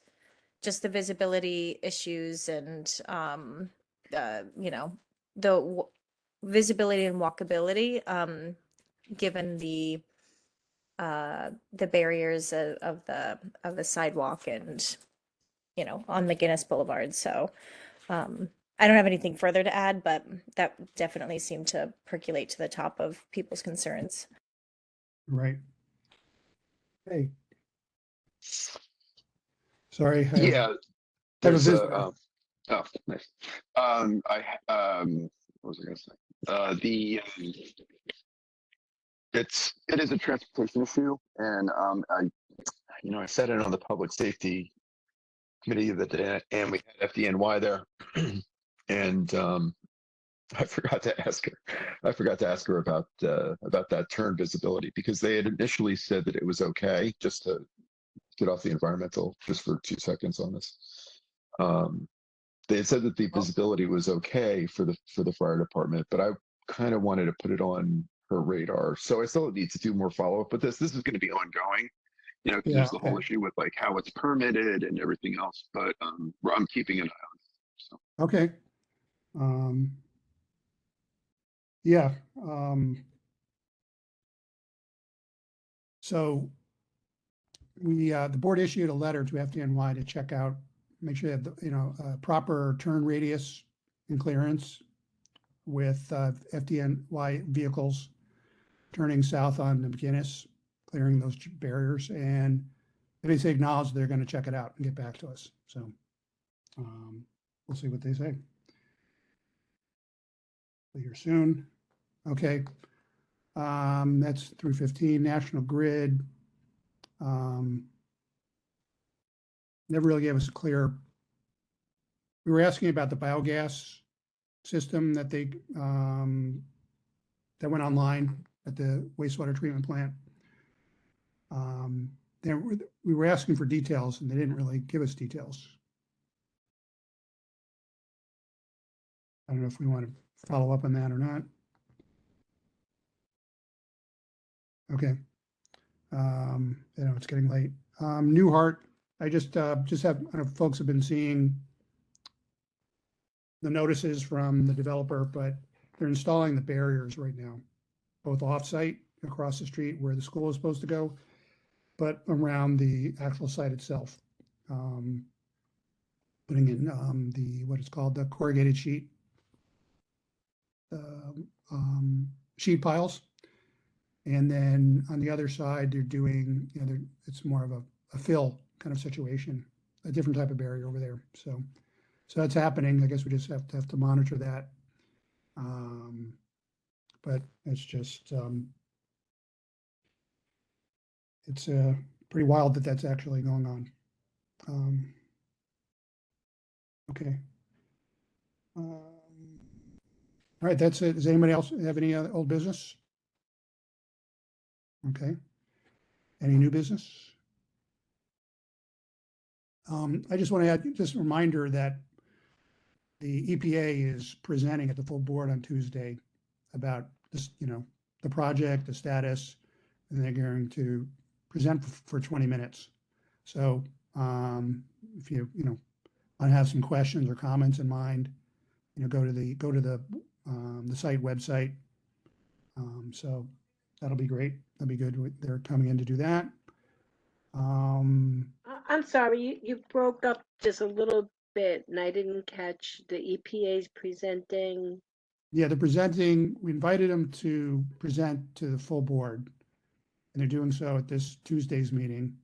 just the visibility issues and, the visibility and walkability, given the barriers of the sidewalk and, on McGinnis Boulevard. So, I don't have anything further to add, but that definitely seemed to percolate to the top of people's concerns. Right. Hey. Sorry. Yeah, I have a there's visitor. oh, nice. What was I gonna say? It is a transportation issue, and I sat in on the public safety committee that day, and we had FDNY there, and I forgot to ask her about that turn visibility, because they had initially said that it was okay, just to get off the environmental just for 2 seconds on this. They had said that the visibility was okay for the fire department, but I kind of wanted to put it on her radar. So I still need to do more follow-up with this. This is going to be ongoing, because Yeah, there's the whole okay. issue with like how it's permitted and everything else. But I'm keeping an eye on it. So. Okay. Yeah. So the board issued a letter to FDNY to check out, make sure they have proper turn radius and clearance with FDNY vehicles turning south on the McGinnis, clearing those barriers, and they basically acknowledge they're going to check it out and get back to us. So we'll see what they say. Here soon. Okay. That's 315 National Grid. Never really gave us a clear. We were asking about the biogas system that they that went online at the wastewater treatment plant. We were asking for details, and they didn't really give us details. I don't know if we want to follow up on that or not. Okay. It's getting late. Newhart, I just have, I don't know if folks have been seeing the notices from the developer, but they're installing the barriers right now, both off-site across the street where the school is supposed to go, but around the actual site itself. Putting in what is called the corrugated sheet piles. And then on the other side, they're doing, it's more of a fill kind of situation, a different type of barrier over there. So that's happening. I guess we just have to monitor that. But it's just, it's pretty wild that that's actually going on. Okay. All right, that's it. Does anybody else have any other old business? Okay. Any new business? I just want to add just a reminder that the EPA is presenting at the full board on Tuesday about this, the project, the status, and they're going to present for 20 minutes. So if you want to have some questions or comments in mind, go to the the site website. So that'll be great. That'll be good. They're coming in to do that. I'm sorry, you broke up just a little bit and I didn't catch the EPA's presenting. Yeah, they're presenting, we invited them to present to the full board. And they're doing so at this Tuesday's meeting.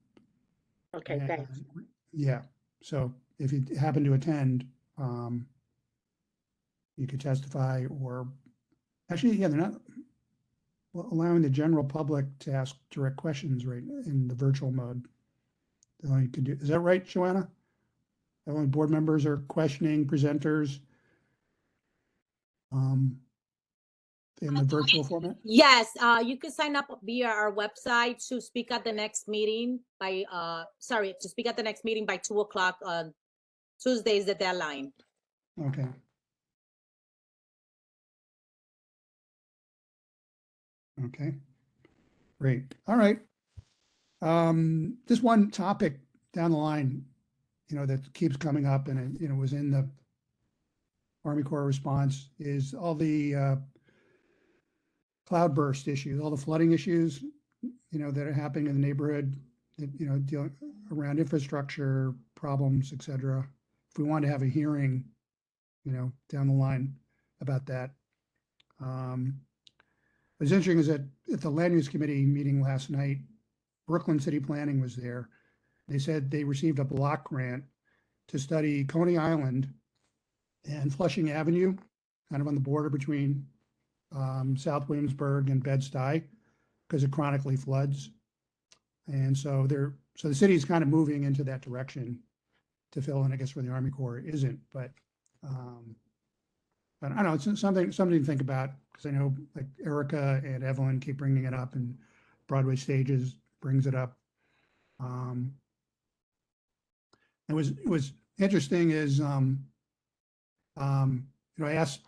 Okay, thanks. And, yeah, so if you happen to attend, you could testify or, actually, yeah, they're not allowing the general public to ask direct questions right in the virtual mode. You can do, is that right, Joanna? Only board members are questioning presenters in the virtual format? Yes, you can sign up via our website to speak at the next meeting by, to speak at the next meeting by 2:00 on Tuesday is the deadline. Okay. Okay, great. All right. Just one topic down the line, that keeps coming up and it, was in the Army Corps response is all the cloudburst issues, all the flooding issues, that are happening in the neighborhood, dealing around infrastructure problems, et cetera. If we want to have a hearing, down the line about that. What's interesting is that at the Land Use Committee meeting last night, Brooklyn City Planning was there. They said they received a block grant to study Coney Island and Flushing Avenue, kind of on the border between South Williamsburg and Bed-Stuy, because it chronically floods. And so the city is kind of moving into that direction to fill in, I guess, where the Army Corps isn't. But I don't know, it's something to think about, because I know like Erica and Evelyn keep bringing it up, and Broadway Stages brings it up. It was interesting is, I asked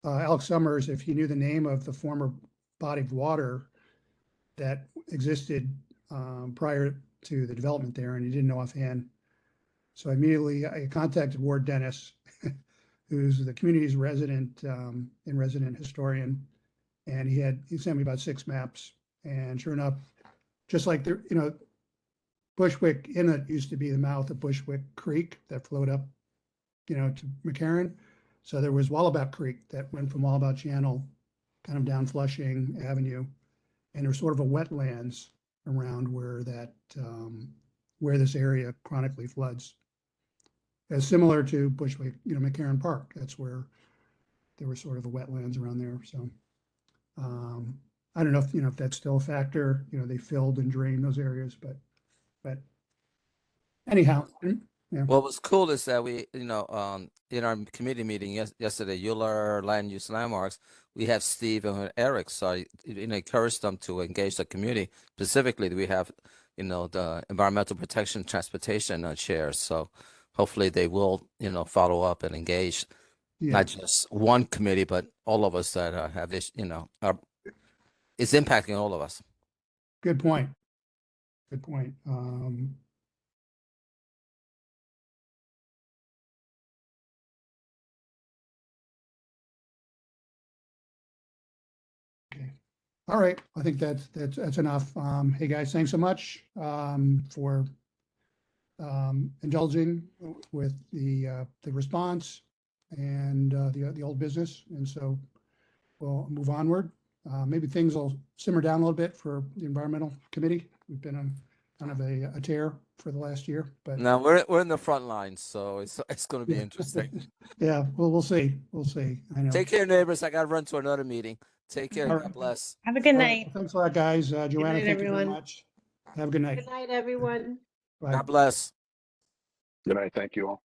Alex Summers if he knew the name of the former body of water that existed prior to the development there, and he didn't know offhand. So immediately I contacted Ward Dennis, who's the community's resident historian, and he sent me about 6 maps. And sure enough, just like Bushwick Inlet used to be the mouth of Bushwick Creek that flowed up, to McCarran. So there was Wallabout Creek that went from Wallabout Channel kind of down Flushing Avenue, and there's sort of a wetlands around where where this area chronically floods. As similar to Bushwick, McCarran Park. That's where there was sort of a wetlands around there. So I don't know if that's still a factor. They filled and drained those areas, but anyhow. Yeah. What was cool is that we, in our committee meeting yesterday, Euler Land Use Landmarks, we have Steve and Eric. So I encourage them to engage the community. Specifically, we have, the environmental protection transportation chairs. So hopefully they will, follow up and engage, not just one committee, but all of us that have this, it's impacting all of us. Good point. Good point. Okay. All right. I think that's enough. Hey guys, thanks so much for indulging with the response and the old business. And so we'll move onward. Maybe things will simmer down a little bit for the environmental committee. We've been on kind of a tear for the last year, but now we're in the front lines, so it's going to be interesting. Yeah, well, we'll see. We'll see. I know. Take care, neighbors. I got to run to another meeting. Take care. All right. God bless. Have a good All night. right, thanks a lot, guys. Joanna, night, thank you very everyone. much. Have a good night. Good night, everyone. Bye. God bless. Good night. Thank you all.